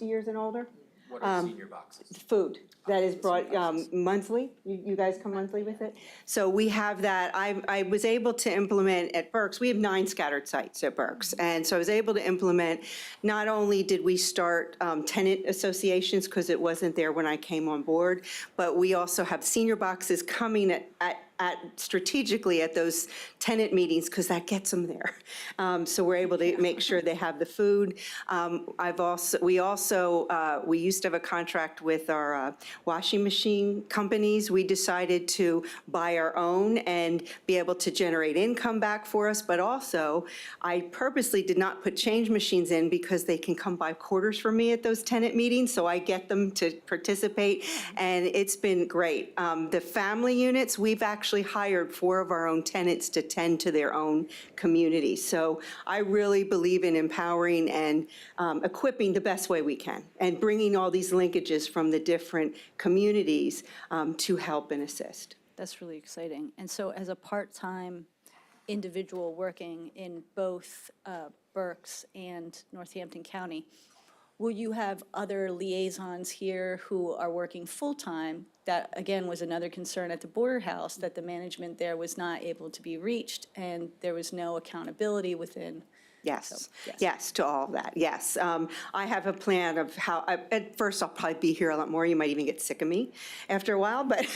years and older. What are senior boxes? Food that is brought monthly. You guys come monthly with it? So we have that. I was able to implement at Berks. We have 9 scattered sites at Berks. And so I was able to implement, not only did we start tenant associations, because it wasn't there when I came on board, but we also have senior boxes coming at strategically at those tenant meetings, because that gets them there. So we're able to make sure they have the food. We used to have a contract with our washing machine companies. We decided to buy our own and be able to generate income back for us, but also I purposely did not put change machines in because they can come buy quarters from me at those tenant meetings, so I get them to participate, and it's been great. The family units, we've actually hired 4 of our own tenants to tend to their own community. So I really believe in empowering and equipping the best way we can, and bringing all these linkages from the different communities to help and assist. That's really exciting. And so as a part-time individual working in both Berks and Northampton County, will you have other liaisons here who are working full-time? That, again, was another concern at the border house, that the management there was not able to be reached, and there was no accountability within. Yes, yes. yes, to all of that, yes. I have a plan of how, at first I'll probably be here a lot more. You might even get sick of me after a while, but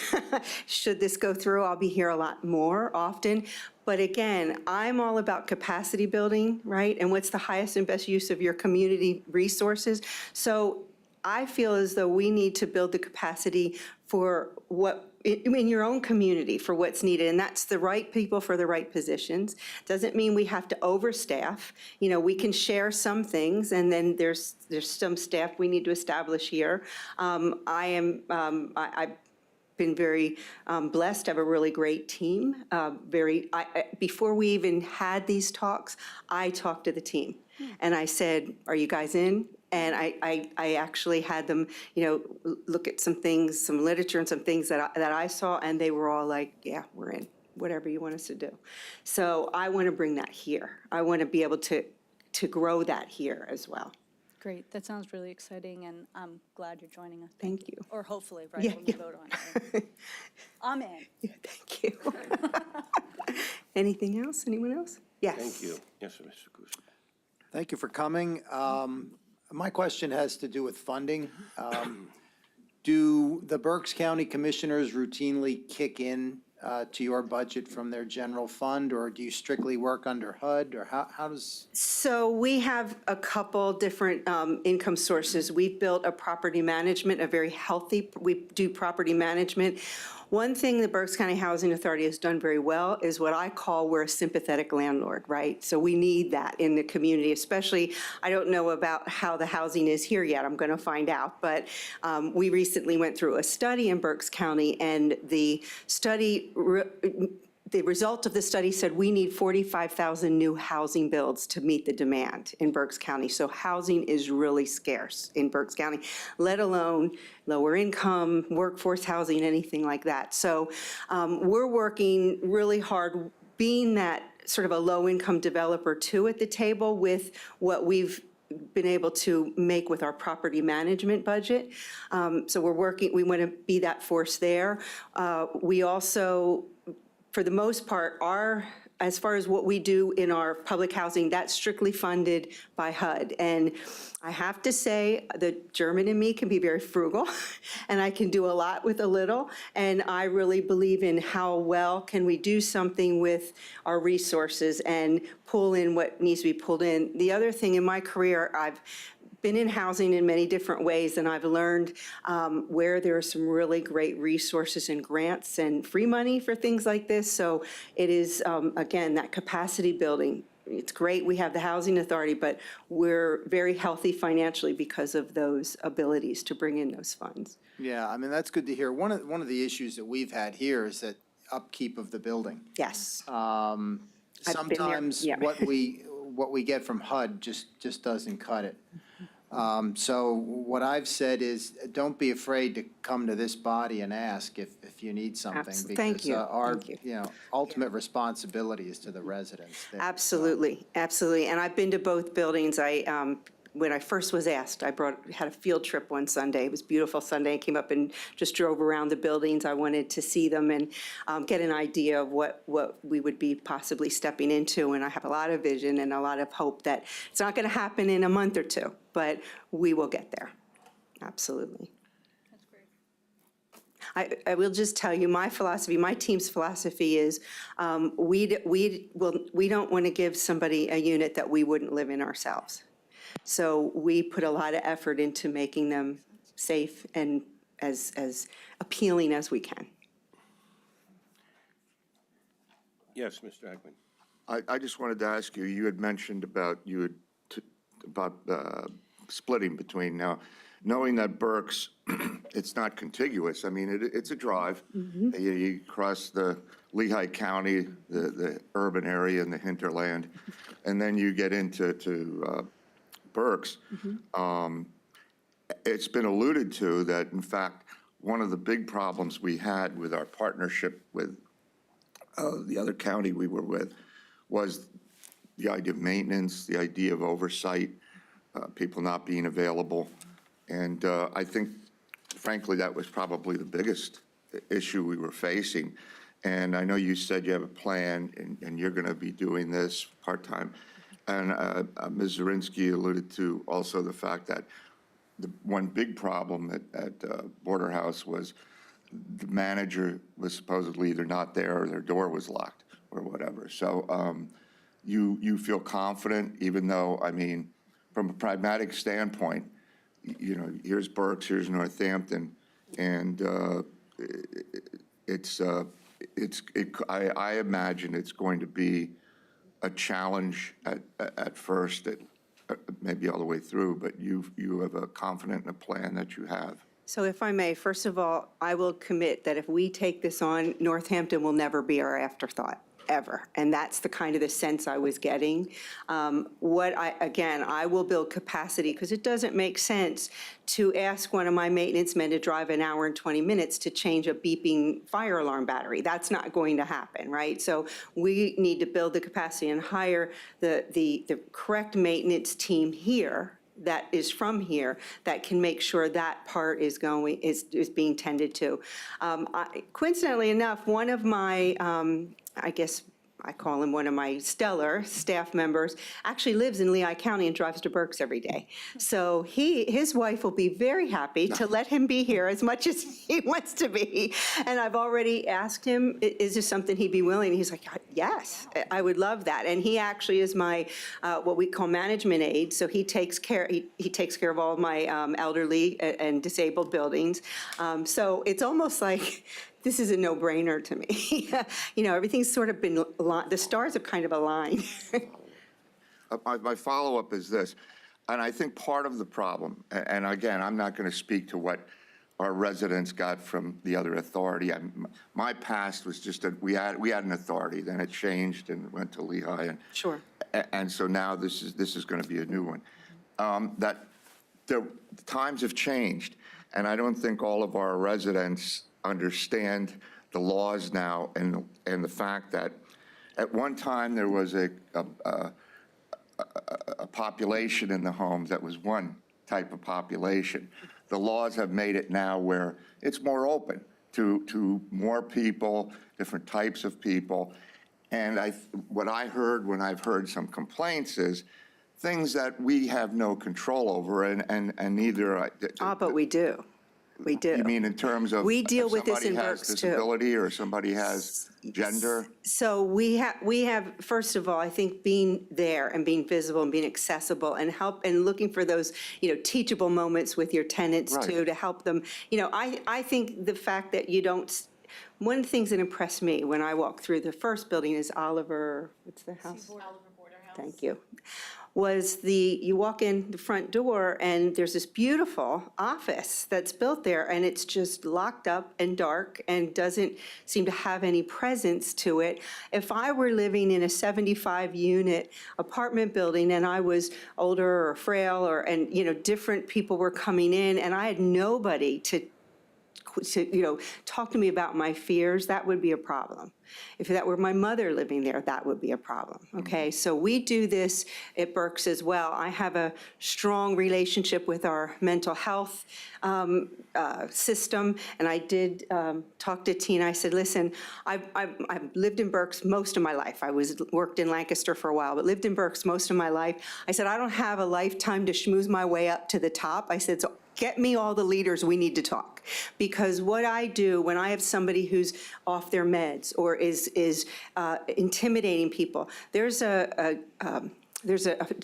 should this go through, I'll be here a lot more often. But again, I'm all about capacity building, right? And what's the highest and best use of your community resources? So I feel as though we need to build the capacity for what, in your own community, for what's needed, and that's the right people for the right positions. Doesn't mean we have to overstaff. You know, we can share some things, and then there's some staff we need to establish here. I've been very blessed to have a really great team. Before we even had these talks, I talked to the team, and I said, "Are you guys in?" And I actually had them, you know, look at some things, some literature and some things that I saw, and they were all like, "Yeah, we're in, whatever you want us to do." So I want to bring that here. I want to be able to grow that here as well. Great, that sounds really exciting, and I'm glad you're joining us. Thank you. Or hopefully, right, Yeah, when we yeah. vote on it. I'm in. Yeah, thank you. Anything else? Anyone else? Yes. Thank you. Yes, sir, Mr. Kusia. Thank you for coming. My question has to do with funding. Do the Berks County Commissioners routinely kick in to your budget from their general fund, or do you strictly work under HUD, or how does? So we have a couple different income sources. We've built a property management, a very healthy, we do property management. One thing the Berks County Housing Authority has done very well is what I call we're a sympathetic landlord, right? So we need that in the community, especially, I don't know about how the housing is here yet, I'm gonna find out, but we recently went through a study in Berks County, and the result of the study said we need 45,000 new housing builds to meet the demand in Berks County. So housing is really scarce in Berks County, let alone lower income, workforce housing, anything like that. So we're working really hard, being that sort of a low-income developer too at the table with what we've been able to make with our property management budget. So we're working, we want to be that force there. We also, for the most part, as far as what we do in our public housing, that's strictly funded by HUD. And I have to say, the German in me can be very frugal, and I can do a lot with a little. And I really believe in how well can we do something with our resources and pull in what needs to be pulled in. The other thing in my career, I've been in housing in many different ways, and I've learned where there are some really great resources and grants and free money for things like this. So it is, again, that capacity building. It's great we have the Housing Authority, but we're very healthy financially because of those abilities to bring in those funds. Yeah, I mean, that's good to hear. One of the issues that we've had here is that upkeep of the building. Yes. Sometimes yeah. what we get from HUD just doesn't cut it. So what I've said is, don't be afraid to come to this body and ask if you need something. Thank you. Our, Thank you. you know, ultimate responsibility is to the residents. Absolutely, absolutely. And I've been to both buildings. When I first was asked, had a field trip one Sunday. It was a beautiful Sunday. I came up and just drove around the buildings. I wanted to see them and get an idea of what we would be possibly stepping into. And I have a lot of vision and a lot of hope that it's not going to happen in a month or two, but we will get there. Absolutely. That's great. I will just tell you, my philosophy, my team's philosophy is, we don't want to give somebody a unit that we wouldn't live in ourselves. So we put a lot of effort into making them safe and as appealing as we can. Yes, Mr. Ackman. I just wanted to ask you, you had mentioned about splitting between now, knowing that Berks, it's not contiguous. I mean, it's a drive. You cross the Lehigh County, the urban area and the hinterland, and then you get into Berks. It's been alluded to that, in fact, one of the big problems we had with our partnership with the other county we were with was the idea of maintenance, the idea of oversight, people not being available. And I think, frankly, that was probably the biggest issue we were facing. And I know you said you have a plan and you're going to be doing this part-time. And Ms. Zirinsky alluded to also the fact that the one big problem at Border House was the manager was supposedly either not there or their door was locked or whatever. So you feel confident, even though, I mean, from a pragmatic standpoint, you know, here's Berks, here's Northampton, and I imagine it's going to be a challenge at first, maybe all the way through, but you have a confident in a plan that you have. So if I may, first of all, I will commit that if we take this on, Northampton will never be our afterthought, ever. And that's the kind of the sense I was getting. Again, I will build capacity because it doesn't make sense to ask one of my maintenance men to drive an hour and 20 minutes to change a beeping fire alarm battery. That's not going to happen, right? So we need to build the capacity and hire the correct maintenance team here that is from here that can make sure that part is being tended to. Coincidentally enough, one of my, I guess I call him one of my stellar staff members, actually lives in Lehigh County and drives to Berks every day. So his wife will be very happy to let him be here as much as he wants to be. And I've already asked him, is this something he'd be willing? He's like, yes, I would love that. And he actually is my, what we call management aide. So he takes care of all of my elderly and disabled buildings. So it's almost like, this is a no-brainer to me. You know, everything's sort of been, the stars have kind of aligned. My follow-up is this, and I think part of the problem, and again, I'm not going to speak to what our residents got from the other authority. My past was just that we had an authority, then it changed and went to Lehigh. And, sure. And so now this is going to be a new one. That the times have changed, and I don't think all of our residents understand the laws now and the fact that at one time there was a population in the homes that was one type of population. The laws have made it now where it's more open to more people, different types of people. And what I heard when I've heard some complaints is things that we have no control over and neither. But we do. We do. You mean in terms of we deal with this in somebody has Berks, too. disability or somebody has gender? So we have, first of all, I think being there and being visible and being accessible and looking for those, you know, teachable moments with your tenants Right. too, to help them. You know, I think the fact that you don't, one of the things that impressed me when I walked through the first building is Oliver, what's the house? Oliver Border House. Thank you. Was you walk in the front door and there's this beautiful office that's built there and it's just locked up and dark and doesn't seem to have any presence to it. If I were living in a 75-unit apartment building and I was older or frail and you know, different people were coming in and I had nobody to you know, talk to me about my fears, that would be a problem. If that were my mother living there, that would be a problem, okay? So we do this at Berks as well. I have a strong relationship with our mental health system, and I did talk to Tina. I said, listen, I've lived in Berks most of my life. I worked in Lancaster for a while, but lived in Berks most of my life. I said, I don't have a lifetime to schmooze my way up to the top. I said, so get me all the leaders we need to talk. Because what I do when I have somebody who's off their meds or is intimidating people, there's a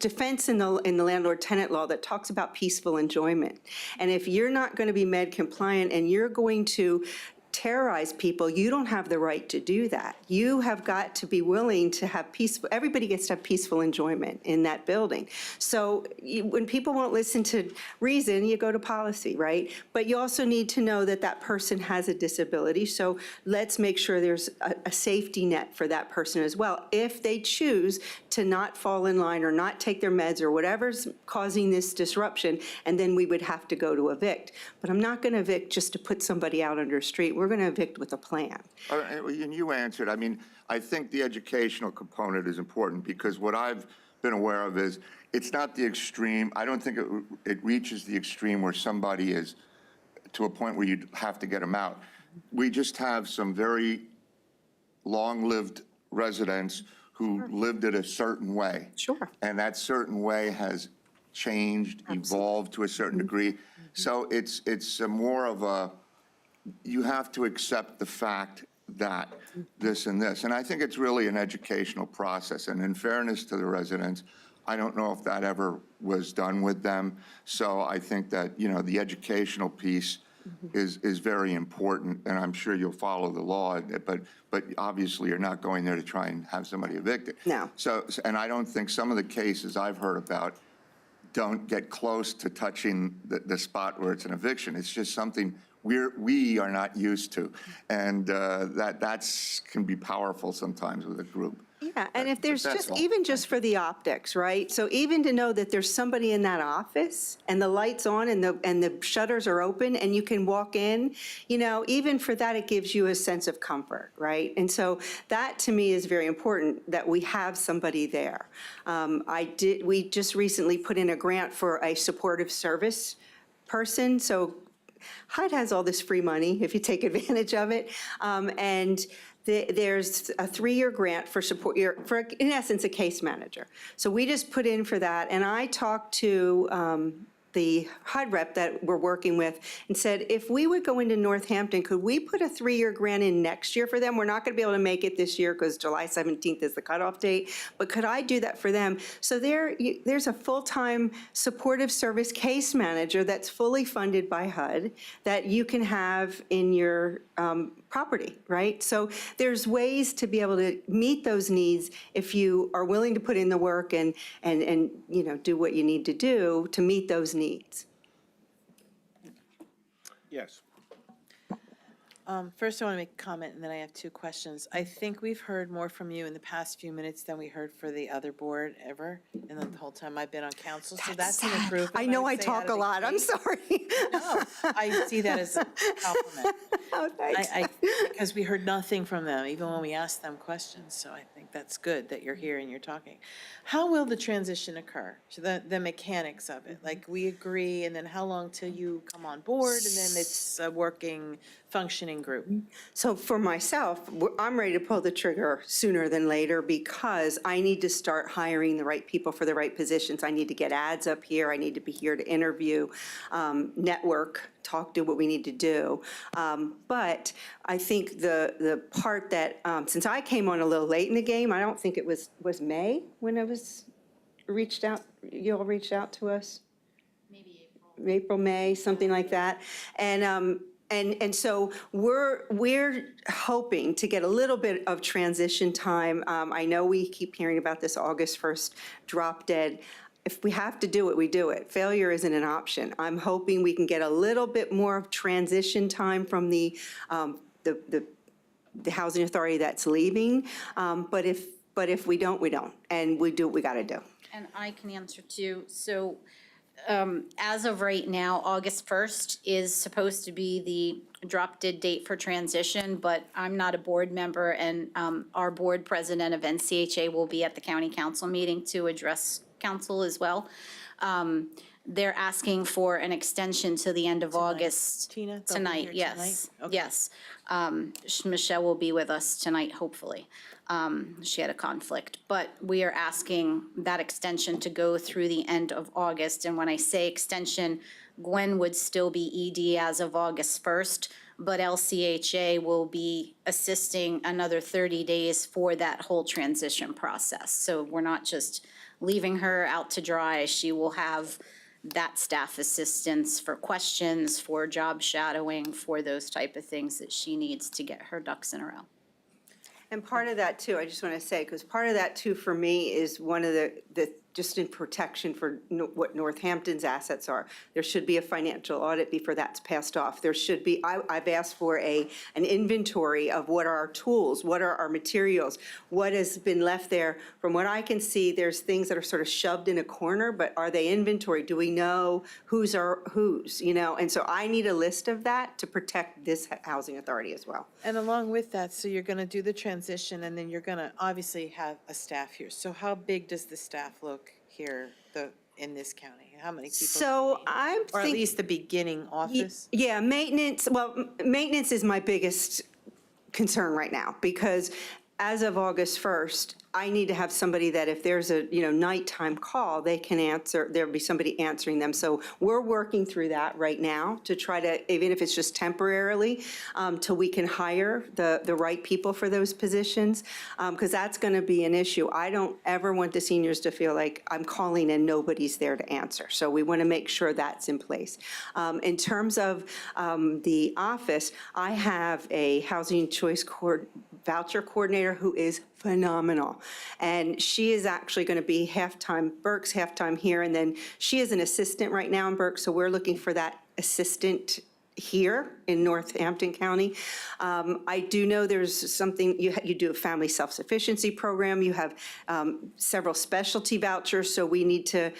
defense in the landlord-tenant law that talks about peaceful enjoyment. And if you're not going to be med compliant and you're going to terrorize people, you don't have the right to do that. You have got to be willing to have peaceful, everybody gets to have peaceful enjoyment in that building. So when people won't listen to reason, you go to policy, right? But you also need to know that that person has a disability. So let's make sure there's a safety net for that person as well. If they choose to not fall in line or not take their meds or whatever's causing this disruption, and then we would have to go to evict. But I'm not going to evict just to put somebody out under a street. We're going to evict with a plan. And you answered, I mean, I think the educational component is important because what I've been aware of is it's not the extreme. I don't think it reaches the extreme where somebody is to a point where you have to get them out. We just have some very long-lived residents who lived it a certain way. Sure. And that certain way has changed, evolved to a certain degree. So it's more of a, you have to accept the fact that this and this. And I think it's really an educational process. And in fairness to the residents, I don't know if that ever was done with them. So I think that, you know, the educational piece is very important, and I'm sure you'll follow the law, but obviously you're not going there to try and have somebody evicted. No. So, and I don't think some of the cases I've heard about don't get close to touching the spot where it's an eviction. It's just something we are not used to, and that's can be powerful sometimes with a group. Yeah, and if there's that's just, all. even just for the optics, right? So even to know that there's somebody in that office and the light's on and the shutters are open and you can walk in, you know, even for that, it gives you a sense of comfort, right? And so that to me is very important, that we have somebody there. We just recently put in a grant for a supportive service person. So HUD has all this free money if you take advantage of it. And there's a 3-year grant for support, for, in essence, a case manager. So we just put in for that, and I talked to the HUD rep that we're working with and said, if we would go into Northampton, could we put a 3-year grant in next year for them? We're not going to be able to make it this year because July 17th is the cutoff date, but could I do that for them? So there's a full-time supportive service case manager that's fully funded by HUD that you can have in your property, right? So there's ways to be able to meet those needs if you are willing to put in the work and you know, do what you need to do to meet those needs. Yes. First, I want to make a comment, and then I have 2 questions. I think we've heard more from you in the past few minutes than we heard for the other board ever, and the whole time I've been on council, so that's an improvement. I know would I say, talk out a of the lot, I'm gate. sorry. No, I see that as a compliment. Oh, thanks. Because we heard nothing from them, even when we asked them questions, so I think that's good that you're here and you're talking. How will the transition occur, to the mechanics of it? Like, we agree, and then how long till you come on board, and then it's a working, functioning group? So for myself, I'm ready to pull the trigger sooner than later because I need to start hiring the right people for the right positions. I need to get ads up here. I need to be here to interview, network, do what we need to do. But I think the part that, since I came on a little late in the game, I don't think it was May when I was reached out, you all reached out to us? Maybe April, May, something like that. And so we're hoping to get a little bit of transition time. I know we keep hearing about this August 1st drop dead. If we have to do it, we do it. Failure isn't an option. I'm hoping we can get a little bit more of transition time from the housing authority that's leaving. But if we don't, we don't. And we do what we got to do. And I can answer too. So as of right now, August 1st is supposed to be the drop dead date for transition, but I'm not a board member, and our board president of NCHA will be at the county council meeting to address council as well. They're asking for an extension to the end of August. Tina, they'll be Tonight, here yes, tonight? Okay. yes. Michelle will be with us tonight, hopefully. She had a conflict, but we are asking that extension to go through the end of August. And when I say extension, Gwen would still be ED as of August 1st, but LCHA will be assisting another 30 days for that whole transition process. So we're not just leaving her out to dry. She will have that staff assistance for questions, for job shadowing, for those type of things that she needs to get her ducks in a row. And part of that too, I just want to say, because part of that too for me is one of the just in protection for what Northampton's assets are. There should be a financial audit before that's passed off. There should be, I've asked for an inventory of what are our tools, what are our materials, what has been left there. From what I can see, there's things that are sort of shoved in a corner, but are they inventory? Do we know whose are whose, you know? And so I need a list of that to protect this housing authority as well. And along with that, so you're going to do the transition, and then you're going to obviously have a staff here. So how big does the staff look here in this county? How many people? So I'm Or at thinking. least the beginning office? Yeah, maintenance, well, maintenance is my biggest concern right now, because as of August 1st, I need to have somebody that if there's a, nighttime call, they can answer, there'll be somebody answering them. So we're working through that right now to try to, even if it's just temporarily, till we can hire the right people for those positions, because that's going to be an issue. I don't ever want the seniors to feel like I'm calling and nobody's there to answer. So we want to make sure that's in place. In terms of the office, I have a housing choice voucher coordinator who is phenomenal. And she is actually going to be half-time Berks, half-time here, and then she is an assistant right now in Berks, so we're looking for that assistant here in Northampton County. I do know there's something, you do a family self-sufficiency program, you have several specialty vouchers, so we need to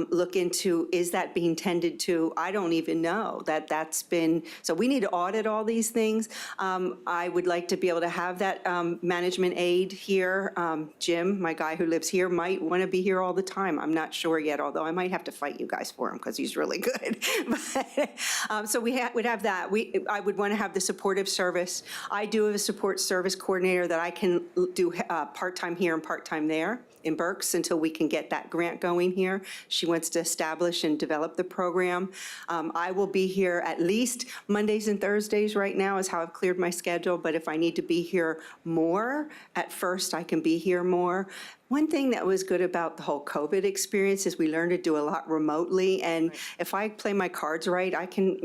look into, is that being tended to? I don't even know that's been, so we need to audit all these things. I would like to be able to have that management aide here. Jim, my guy who lives here, might want to be here all the time. I'm not sure yet, although I might have to fight you guys for him because he's really good. But, so would have that. I would want to have the supportive service. I do have a support service coordinator that I can do part-time here and part-time there in Berks until we can get that grant going here. She wants to establish and develop the program. I will be here at least Mondays and Thursdays right now is how I've cleared my schedule, but if I need to be here more, at first I can be here more. One thing that was good about the whole COVID experience is we learned to do a lot remotely, and if I play my cards right, I can,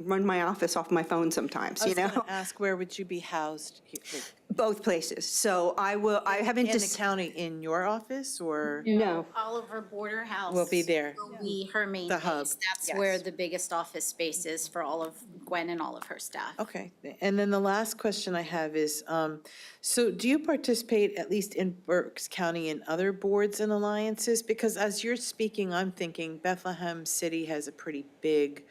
run my office off my phone sometimes, I was going to ask, where would you be housed? Both places. So I haven't In the county, in your office, or? No. Oliver Border House. Will be there. Will be her main The base. hub, That's yes. where the biggest office space is for all of Gwen and all of her staff. Okay, and then the last question I have is, so do you participate, at least in Berks County, in other boards and alliances? Because as you're speaking, I'm thinking Bethlehem City has a pretty big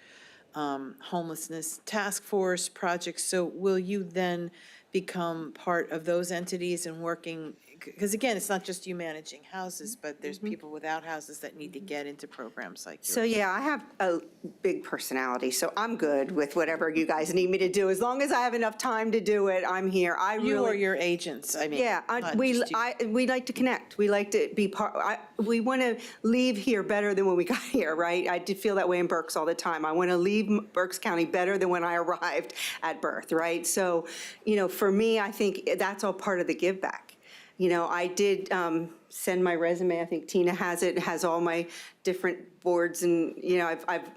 homelessness task force project. So will you then become part of those entities and working, because again, it's not just you managing houses, but there's people without houses that need to get into programs like yours. So, yeah, I have a big personality, so I'm good with whatever you guys need me to do. As long as I have enough time to do it, I'm here. You or your agents, I mean. Yeah, not we just you. like to connect. We like to be part, we want to leave here better than when we got here, right? I did feel that way in Berks all the time. I want to leave Berks County better than when I arrived at birth, right? So, for me, I think that's all part of the give back. I did send my resume. I think Tina has it, has all my different boards, and, I've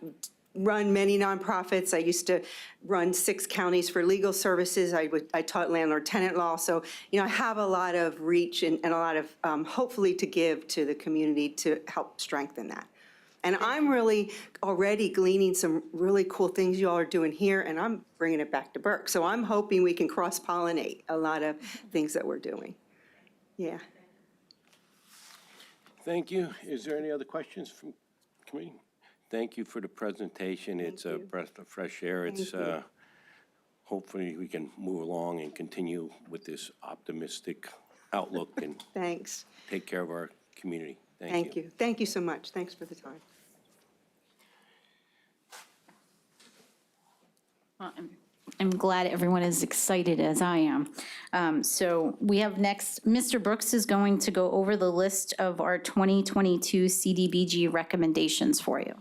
run many nonprofits. I used to run 6 counties for legal services. I taught landlord-tenant law. So, I have a lot of reach and a lot of, hopefully, to give to the community to help strengthen that. And I'm really already gleaning some really cool things you all are doing here, and I'm bringing it back to Berks. So I'm hoping we can cross-pollinate a lot of things that we're doing. Yeah. Thank you. Is there any other questions from committee? Thank you for the presentation. It's a breath of fresh air. It's hopefully we can move along and continue with this optimistic outlook and Thanks. take care of our community. Thank you. Thank you so much. Thanks for the time. Well, I'm glad everyone is excited as I am. So we have next, Mr. Brooks is going to go over the list of our 2022 Cdbg recommendations for you.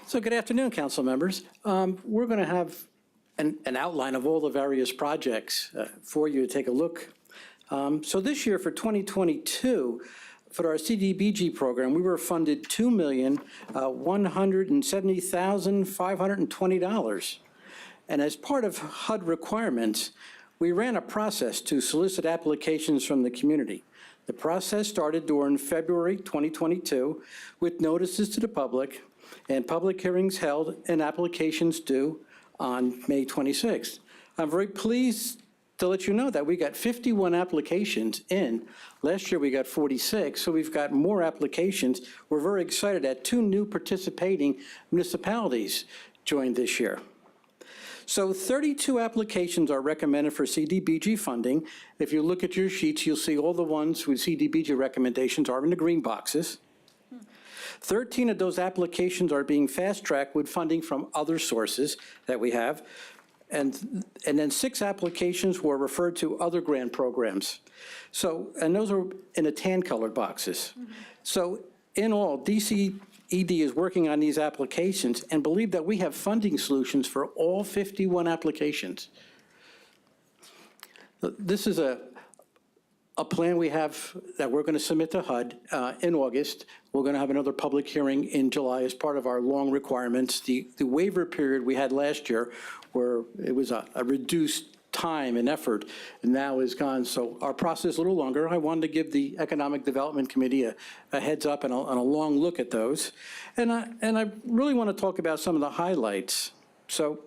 So good afternoon, council members. We're going to have an outline of all the various projects for you to take a look. So this year for 2022, for our Cdbg program, we were funded $2,170,520. And as part of HUD requirements, we ran a process to solicit applications from the community. The process started during February 2022 with notices to the public and public hearings held and applications due on May 26th. I'm very pleased to let you know that we got 51 applications in. Last year we got 46, so we've got more applications. We're very excited that 2 new participating municipalities joined this year. So 32 applications are recommended for Cdbg funding. If you look at your sheets, you'll see all the ones with Cdbg recommendations are in the green boxes. 13 of those applications are being fast-tracked with funding from other sources that we have. And then 6 applications were referred to other grant programs. So, and those are in the tan-colored boxes. So in all, DCED is working on these applications and believe that we have funding solutions for all 51 applications. This is a plan we have that we're going to submit to HUD in August. We're going to have another public hearing in July as part of our long requirements. The waiver period we had last year, where it was a reduced time and effort, now is gone. So our process is a little longer. I wanted to give the Economic Development Committee a heads up and a long look at those. And I really want to talk about some of the highlights. So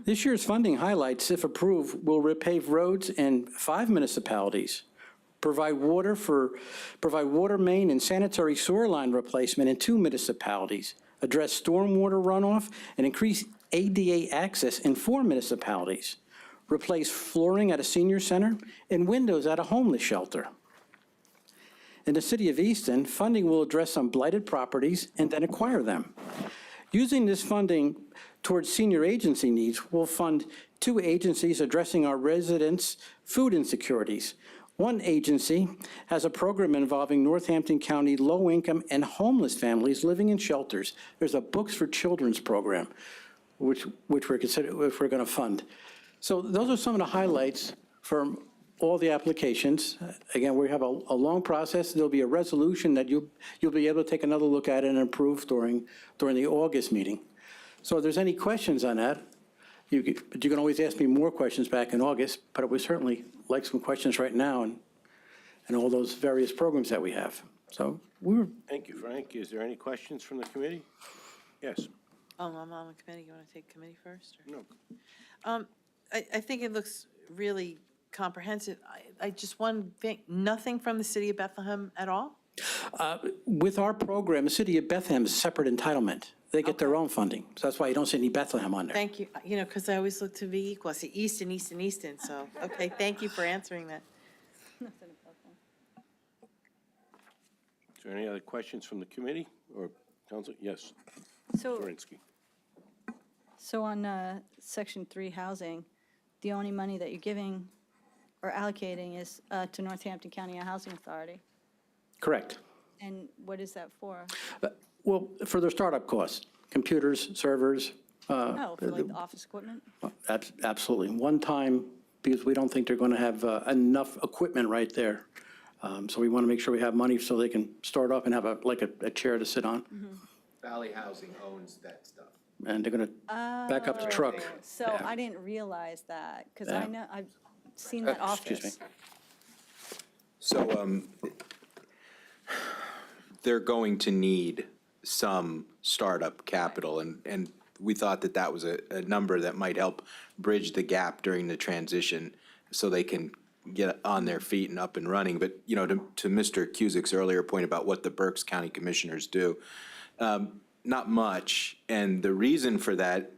this year's funding highlights, if approved, will repave roads in 5 municipalities, provide water main and sanitary sewer line replacement in 2 municipalities, address stormwater runoff, and increase ADA access in 4 municipalities, replace flooring at a senior center and windows at a homeless shelter. In the city of Easton, funding will address some blighted properties and then acquire them. Using this funding towards senior agency needs, we'll fund 2 agencies addressing our residents' food insecurities. One agency has a program involving Northampton County low-income and homeless families living in shelters. There's a Books for Children's program, which we're going to fund. So those are some of the highlights from all the applications. Again, we have a long process. There'll be a resolution that you'll be able to take another look at and approve during the August meeting. So if there's any questions on that, you can always ask me more questions back in August, but I would certainly like some questions right now and all those various programs that we have. So Thank you, Frank. Is there any questions from the committee? Yes. Oh, I'm on the committee. You want to take committee first? Or? No. I think it looks really comprehensive. I just one thing, nothing from the city of Bethlehem at all? With our program, the city of Bethlehem is a separate entitlement. They get their own funding. So that's why you don't see any Bethlehem on there. Thank you. You know, because I always look to be equal. I see Easton. So, okay, thank you for answering that. Is there any other questions from the committee or council? Yes. So, Zorinsky. so on Section 3 housing, the only money that you're giving or allocating is to Northampton County Housing Authority. Correct. And what is that for? Well, for their startup costs, computers, servers. Oh, for like the office equipment? Absolutely. One time, because we don't think they're going to have enough equipment right there. So we want to make sure we have money so they can start up and have a chair to sit on. Valley Housing owns that stuff. And they're going to back up the truck. So Yeah. I didn't realize that, because Yeah. I know, I've seen that Excuse me. office. So they're going to need some startup capital, and we thought that was a number that might help bridge the gap during the transition so they can get on their feet and up and running. But, you know, to Mr. Cusick's earlier point about what the Berks County Commissioners do, not much. And the reason for that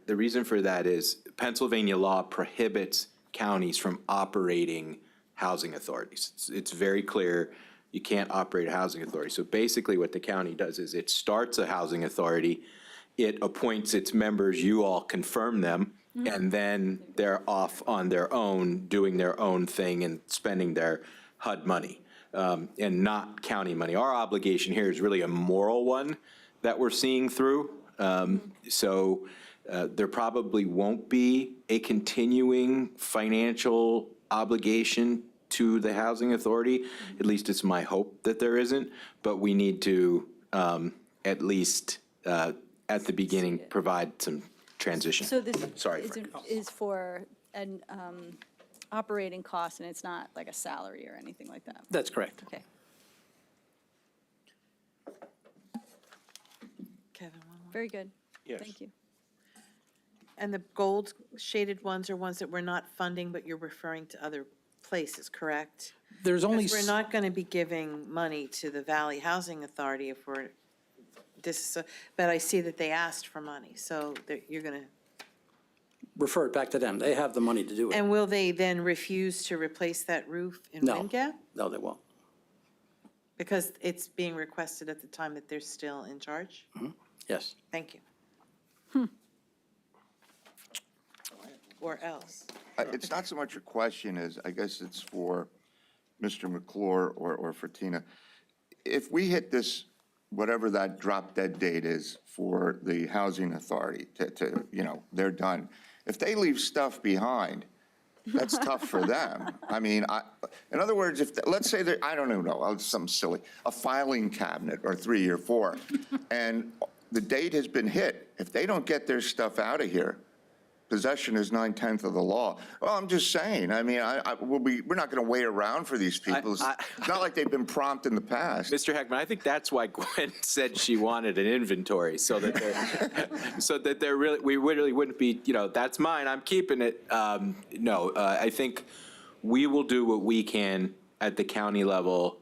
is Pennsylvania law prohibits counties from operating housing authorities. It's very clear you can't operate a housing authority. So basically what the county does is it starts a housing authority, it appoints its members, you all confirm them, and then they're off on their own, doing their own thing and spending their HUD money. and not county money. Our obligation here is really a moral one that we're seeing through. So there probably won't be a continuing financial obligation to the housing authority. At least it's my hope that there isn't, but we need to at least at the beginning provide some transition. So this Sorry, is, Frank. is for an operating cost, and it's not like a salary or anything like that? That's correct. Okay. Kevin, one more. Very good. Yes. Thank you. And the gold shaded ones are ones that we're not funding, but you're referring to other places, correct? There's only, Because we're not going to be giving money to the Valley Housing Authority if we're, but I see that they asked for money, so you're going to, refer it back to them. They have the money to do it. and will they then refuse to replace that roof in No. Wind Gap? No, they won't. Because it's being requested at the time that they're still in charge? Yes. Thank you. Or else. It's not so much a question as, I guess it's for Mr. McClure or for Tina. If we hit this, whatever that drop dead date is for the housing authority to, you know, they're done. If they leave stuff behind, that's tough for them. I mean, in other words, if, let's say that, I don't even know, something silly, a filing cabinet or 3 or 4, and the date has been hit. If they don't get their stuff out of here, possession is 9/10 of the law. Well, I'm just saying, I mean, we're not going to wait around for these people. It's not like they've been prompt in the past. Mr. Heckman, I think that's why Gwen said she wanted an inventory, so that we really wouldn't be, you know, that's mine, I'm keeping it. No, I think we will do what we can at the county level,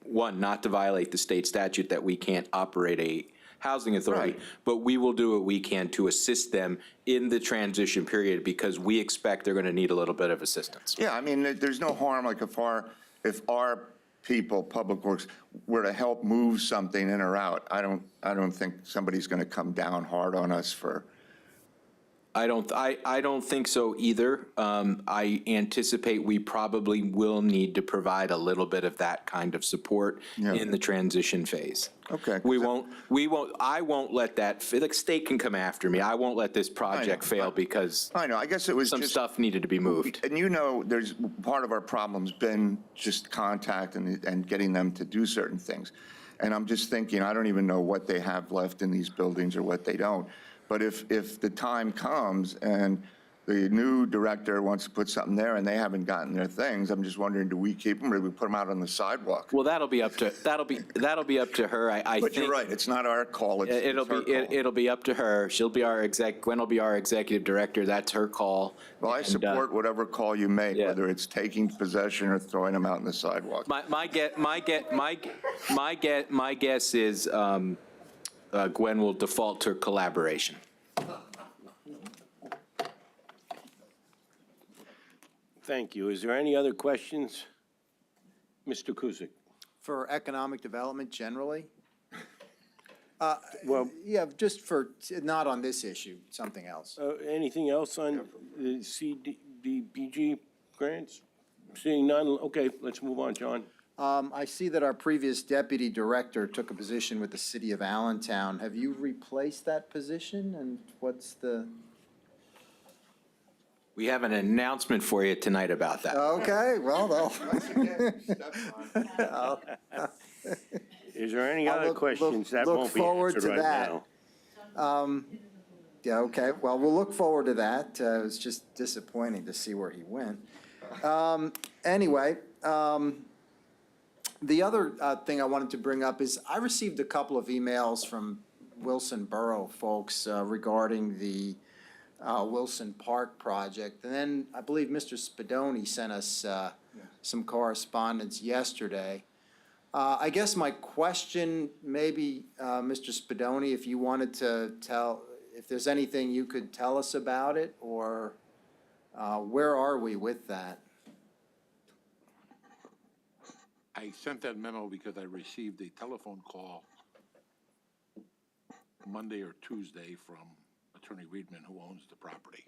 one, not to violate the state statute that we can't operate a housing authority, Right. but we will do what we can to assist them in the transition period because we expect they're going to need a little bit of assistance. Yeah, I mean, there's no harm, like if our people, Public Works, were to help move something in or out, I don't think somebody's going to come down hard on us for. I don't think so either. I anticipate we probably will need to provide a little bit of that kind of support in the transition phase. Okay. I won't let that, the state can come after me. I won't let this project fail because I know, I guess it was some just. stuff needed to be moved. And you know, there's, part of our problem's been just contact and getting them to do certain things. And I'm just thinking, I don't even know what they have left in these buildings or what they don't. But if the time comes and the new director wants to put something there and they haven't gotten their things, I'm just wondering, do we keep them or do we put them out on the sidewalk? Well, that'll be up to her. I But think you're right, it's not our call, it's her call. it'll be up to her. She'll be Gwen will be our executive director. That's her call. Well, I support whatever call you make, Yeah. whether it's taking possession or throwing them out on the sidewalk. My guess is Gwen will default to collaboration. Thank you. Is there any other questions? Mr. Kuzic? For economic development generally? Well, Yeah, just for, not on this issue, something else. anything else on the Cdbg grants? Seeing none, okay, let's move on, John. I see that our previous deputy director took a position with the city of Allentown. Have you replaced that position, and what's the? We have an announcement for you tonight about that. Okay, well, Is there any I'll other look questions that look won't be forward answered to right that. now? Yeah, okay, well, we'll look forward to that. It was just disappointing to see where he went. Anyway, the other thing I wanted to bring up is I received a couple of emails from Wilson Borough folks regarding the Wilson Park project. And then I believe Mr. Spadoni sent us some correspondence yesterday. I guess my question, maybe, Mr. Spadoni, if you wanted to tell, if there's anything you could tell us about it, or where are we with that? I sent that memo because I received a telephone call Monday or Tuesday from Attorney Weidman, who owns the property.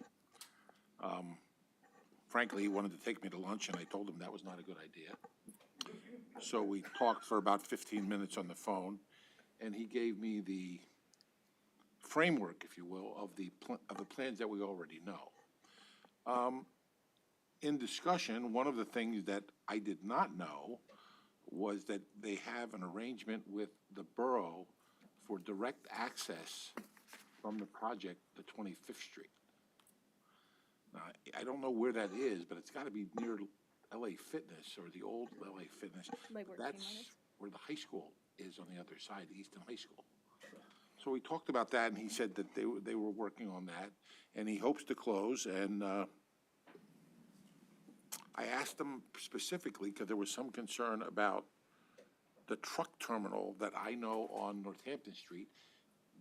Frankly, he wanted to take me to lunch, and I told him that was not a good idea. So we talked for about 15 minutes on the phone, and he gave me the framework, if you will, of the plans that we already know. In discussion, one of the things that I did not know was that they have an arrangement with the borough for direct access from the project to 25th Street. Now, I don't know where that is, but it's got to be near LA Fitness or the old LA Fitness. Like where Kmart That's is? where the high school is on the other side, Easton High School. So we talked about that, and he said that they were working on that, and he hopes to close, and I asked him specifically, because there was some concern about the truck terminal that I know on Northampton Street.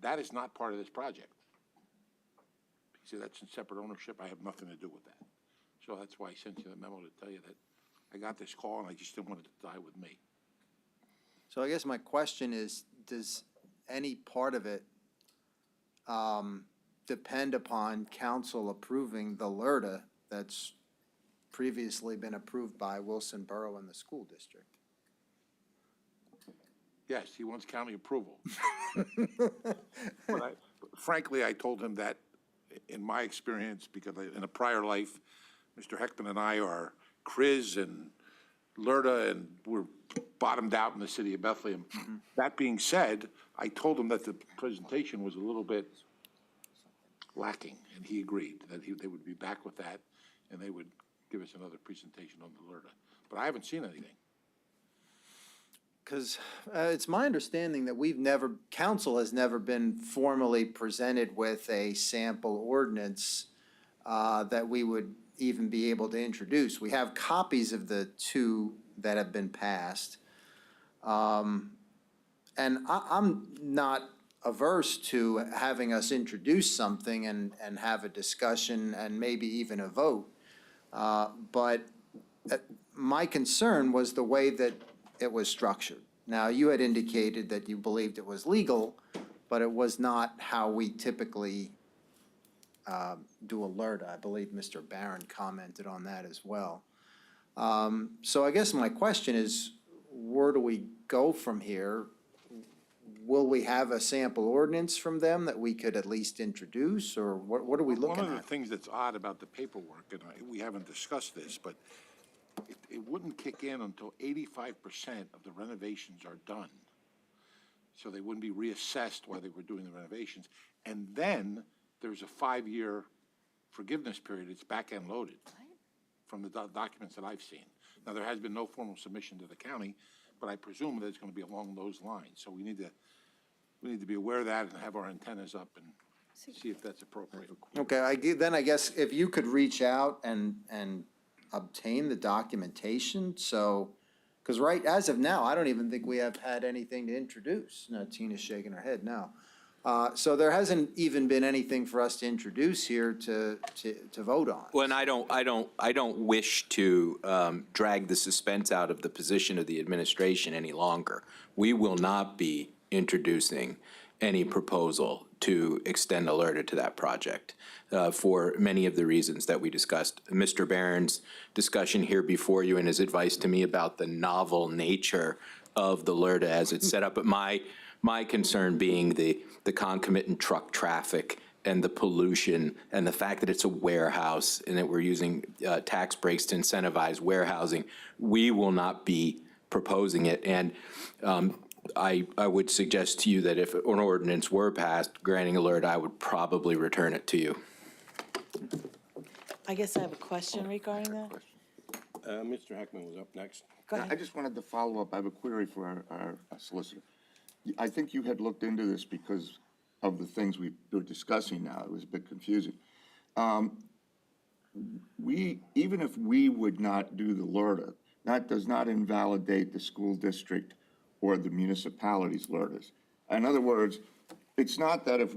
That is not part of this project. He said that's in separate ownership, I have nothing to do with that. So that's why I sent you the memo to tell you that I got this call, and I just didn't want it to die with me. So I guess my question is, does any part of it depend upon council approving the LRTA that's previously been approved by Wilson Borough and the school district? Yes, he wants county approval. But frankly, I told him that, in my experience, because in a prior life, Mr. Heckman and I are CRIS and LRTA, and we're bottomed out in the city of Bethlehem. That being said, I told him that the presentation was a little bit lacking, and he agreed that they would be back with that, and they would give us another presentation on the LRTA. But I haven't seen anything. Because it's my understanding that council has never been formally presented with a sample ordinance that we would even be able to introduce. We have copies of the two that have been passed. And I'm not averse to having us introduce something and have a discussion and maybe even a vote. But my concern was the way that it was structured. Now, you had indicated that you believed it was legal, but it was not how we typically do LRTA. I believe Mr. Barron commented on that as well. So I guess my question is, where do we go from here? Will we have a sample ordinance from them that we could at least introduce, or what are we looking One of the at? things that's odd about the paperwork, and we haven't discussed this, but it wouldn't kick in until 85% of the renovations are done. So they wouldn't be reassessed while they were doing the renovations. And then there's a 5-year forgiveness period. It's back-end loaded from the documents that I've seen. Now, there has been no formal submission to the county, but I presume that it's going to be along those lines. So we need to be aware of that and have our antennas up and see if that's appropriate. Okay, then I guess if you could reach out and obtain the documentation, so, because as of now, I don't even think we have had anything to introduce. No, Tina's shaking her head now. So there hasn't even been anything for us to introduce here to vote on. Well, and I don't wish to drag the suspense out of the position of the administration any longer. We will not be introducing any proposal to extend LRTA to that project for many of the reasons that we discussed. Mr. Barron's discussion here before you and his advice to me about the novel nature of the LRTA as it's set up, but my concern being the concomitant truck traffic and the pollution and the fact that it's a warehouse and that we're using tax breaks to incentivize warehousing. We will not be proposing it. And I would suggest to you that if an ordinance were passed granting LRTA, I would probably return it to you. I guess I have a question regarding that. Mr. Heckman was up next. Go I ahead. just wanted to follow up. I have a query for our solicitor. I think you had looked into this because of the things we were discussing now. It was a bit confusing. Even if we would not do the LRTA, that does not invalidate the school district or the municipality's LRTAs. In other words, it's not that if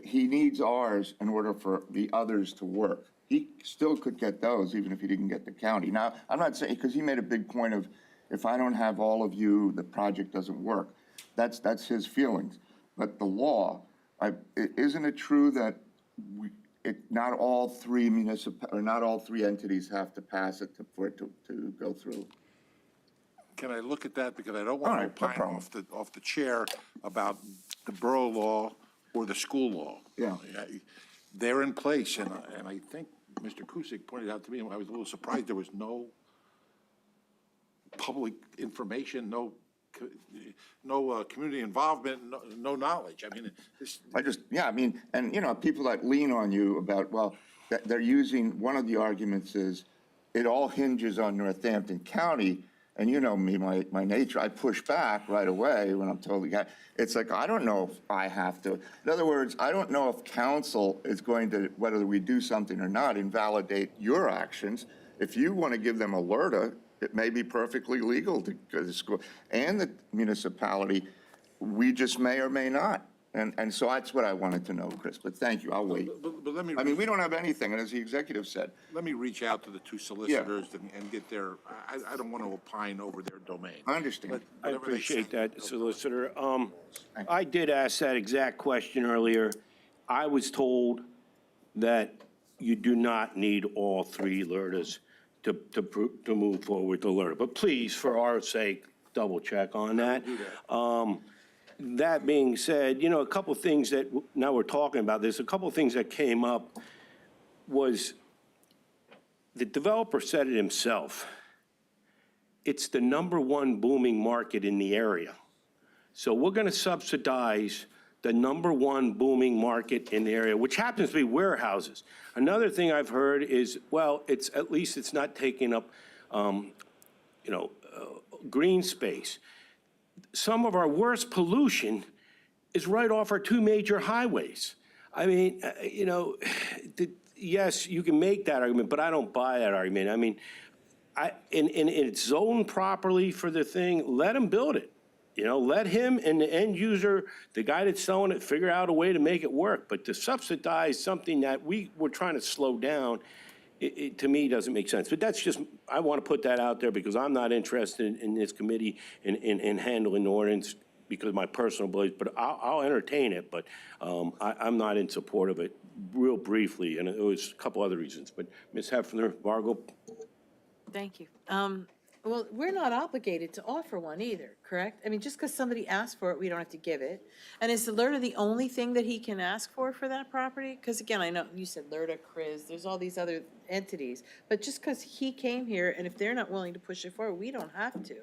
he needs ours in order for the others to work. He still could get those even if he didn't get the county. Now, I'm not saying, because he made a big point of, if I don't have all of you, the project doesn't work. That's his feelings. But the law, isn't it true that not all three entities have to pass it for it to go through? can I look at that? Because I don't All want right, to no opine problem. off the chair about the borough law or the school law. Yeah. They're in place, and I think Mr. Kusick pointed out to me, I was a little surprised there was no public information, no community involvement, no knowledge. I mean, this, I mean, and, people that lean on you about, well, that they're using, one of the arguments is, it all hinges on Northampton County, and you know me, my nature, I push back right away when I'm told, it's like, I don't know if I have to. In other words, I don't know if council is going to, whether we do something or not, invalidate your actions. If you want to give them alerta, it may be perfectly legal to go to the school, and the municipality, we just may or may not. And so that's what I wanted to know, Chris, but thank you, I'll wait. but let me. I mean, we don't have anything, and as the executive said. Let me reach out to the two solicitors and get their, I don't want to opine over their domain. I understand. I appreciate that, Solicitor. I did ask that exact question earlier. I was told that you do not need all three LERTAs to move forward with the LERTA. But please, for our sake, double check on that. That being said, a couple things that, now we're talking about this, a couple things that came up was the developer said it himself. It's the #1 booming market in the area. So we're going to subsidize the #1 booming market in the area, which happens to be warehouses. Another thing I've heard is, well, at least it's not taking up, green space. Some of our worst pollution is right off our two major highways. I mean, yes, you can make that argument, but I don't buy that argument. I mean, and it's zoned properly for the thing, let him build it. Let him and the end user, the guy that's selling it, figure out a way to make it work. But to subsidize something that we're trying to slow down, it to me doesn't make sense. But that's just, I want to put that out there because I'm not interested in this committee in handling the ordinance because of my personal beliefs, but I'll entertain it, but I'm not in support of it, real briefly, and it was a couple other reasons. But Ms. Hefner, Margot? Thank you. Well, we're not obligated to offer one either, correct? I mean, just because somebody asked for it, we don't have to give it. And is the LERTA the only thing that he can ask for that property? Because again, I know you said LERTA, CRIZ, there's all these other entities. But just because he came here, and if they're not willing to push it forward, we don't have to.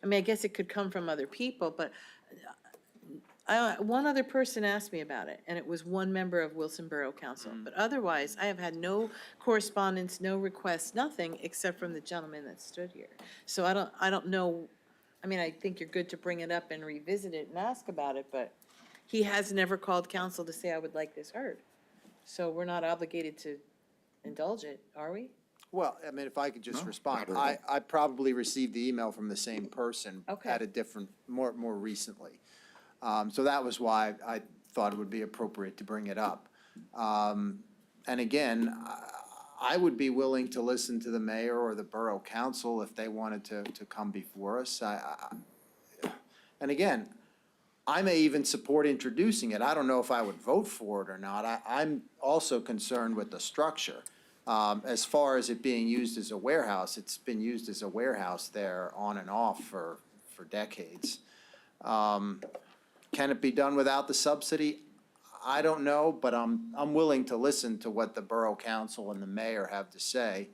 I mean, I guess it could come from other people, but one other person asked me about it, and it was one member of Wilson Borough Council. But otherwise, I have had no correspondence, no requests, nothing, except from the gentleman that stood here. So I don't know, I mean, I think you're good to bring it up and revisit it and ask about it, but he has never called council to say, I would like this heard. So we're not obligated to indulge it, are we? Well, I mean, if I could just respond, I probably received the email from the same person Okay. at a different, more recently. So that was why I thought it would be appropriate to bring it up. And again, I would be willing to listen to the mayor or the borough council if they wanted to come before us. And again, I may even support introducing it. I don't know if I would vote for it or not. I'm also concerned with the structure. As far as it being used as a warehouse, it's been used as a warehouse there on and off for decades. Can it be done without the subsidy? I don't know, but I'm willing to listen to what the borough council and the mayor have to say.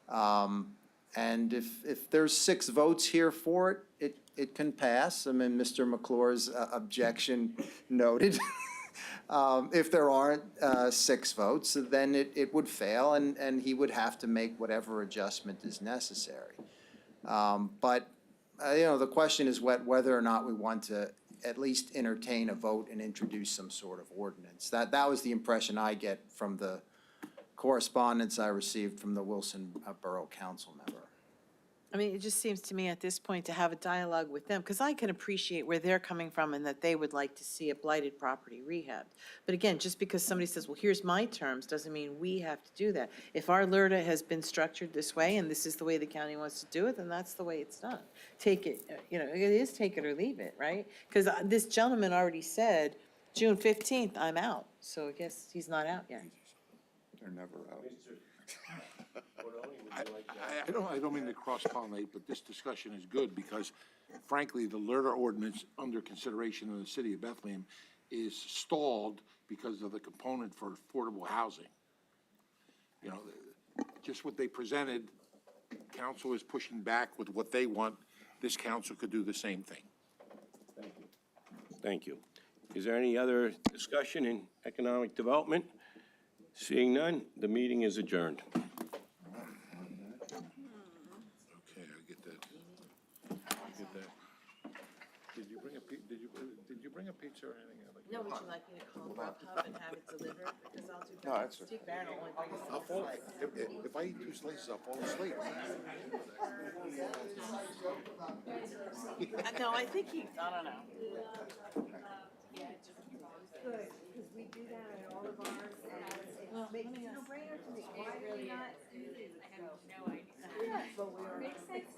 And if there's 6 votes here for it, it can pass. I mean, Mr. McClure's objection noted. If there aren't 6 votes, then it would fail, and he would have to make whatever adjustment is necessary. But the question is whether or not we want to at least entertain a vote and introduce some sort of ordinance. That was the impression I get from the correspondence I received from the Wilson Borough Council member. I mean, it just seems to me at this point to have a dialogue with them, because I can appreciate where they're coming from and that they would like to see a blighted property rehabbed. But again, just because somebody says, well, here's my terms, doesn't mean we have to do that. If our LERTA has been structured this way and this is the way the county wants to do it, then that's the way it's done. Take it, it is take it or leave it, right? Because this gentleman already said, June 15th, I'm out. So I guess he's not out yet. They're never out. I don't mean to cross-pollinate, but this discussion is good because frankly, the LRTA ordinance under consideration in the city of Bethlehem is stalled because of the component for affordable housing. You know, just what they presented, council is pushing back with what they want. This council could do the same thing. Thank you. Is there any other discussion in economic development? Seeing none, the meeting is adjourned. Okay, I get that. I get that. Did you bring a pizza or anything? No, would you like me to call Grubhub and have it delivered? Because I'll do that. No, that's it. Steve Barron only brings I'll fall, if I eat 2 slices, I'll fall asleep. No, I think he, I don't know. Good, because we do that at all of ours, and it makes it a no-brainer to me. Why do we not? I have no idea. But we are. Makes sense.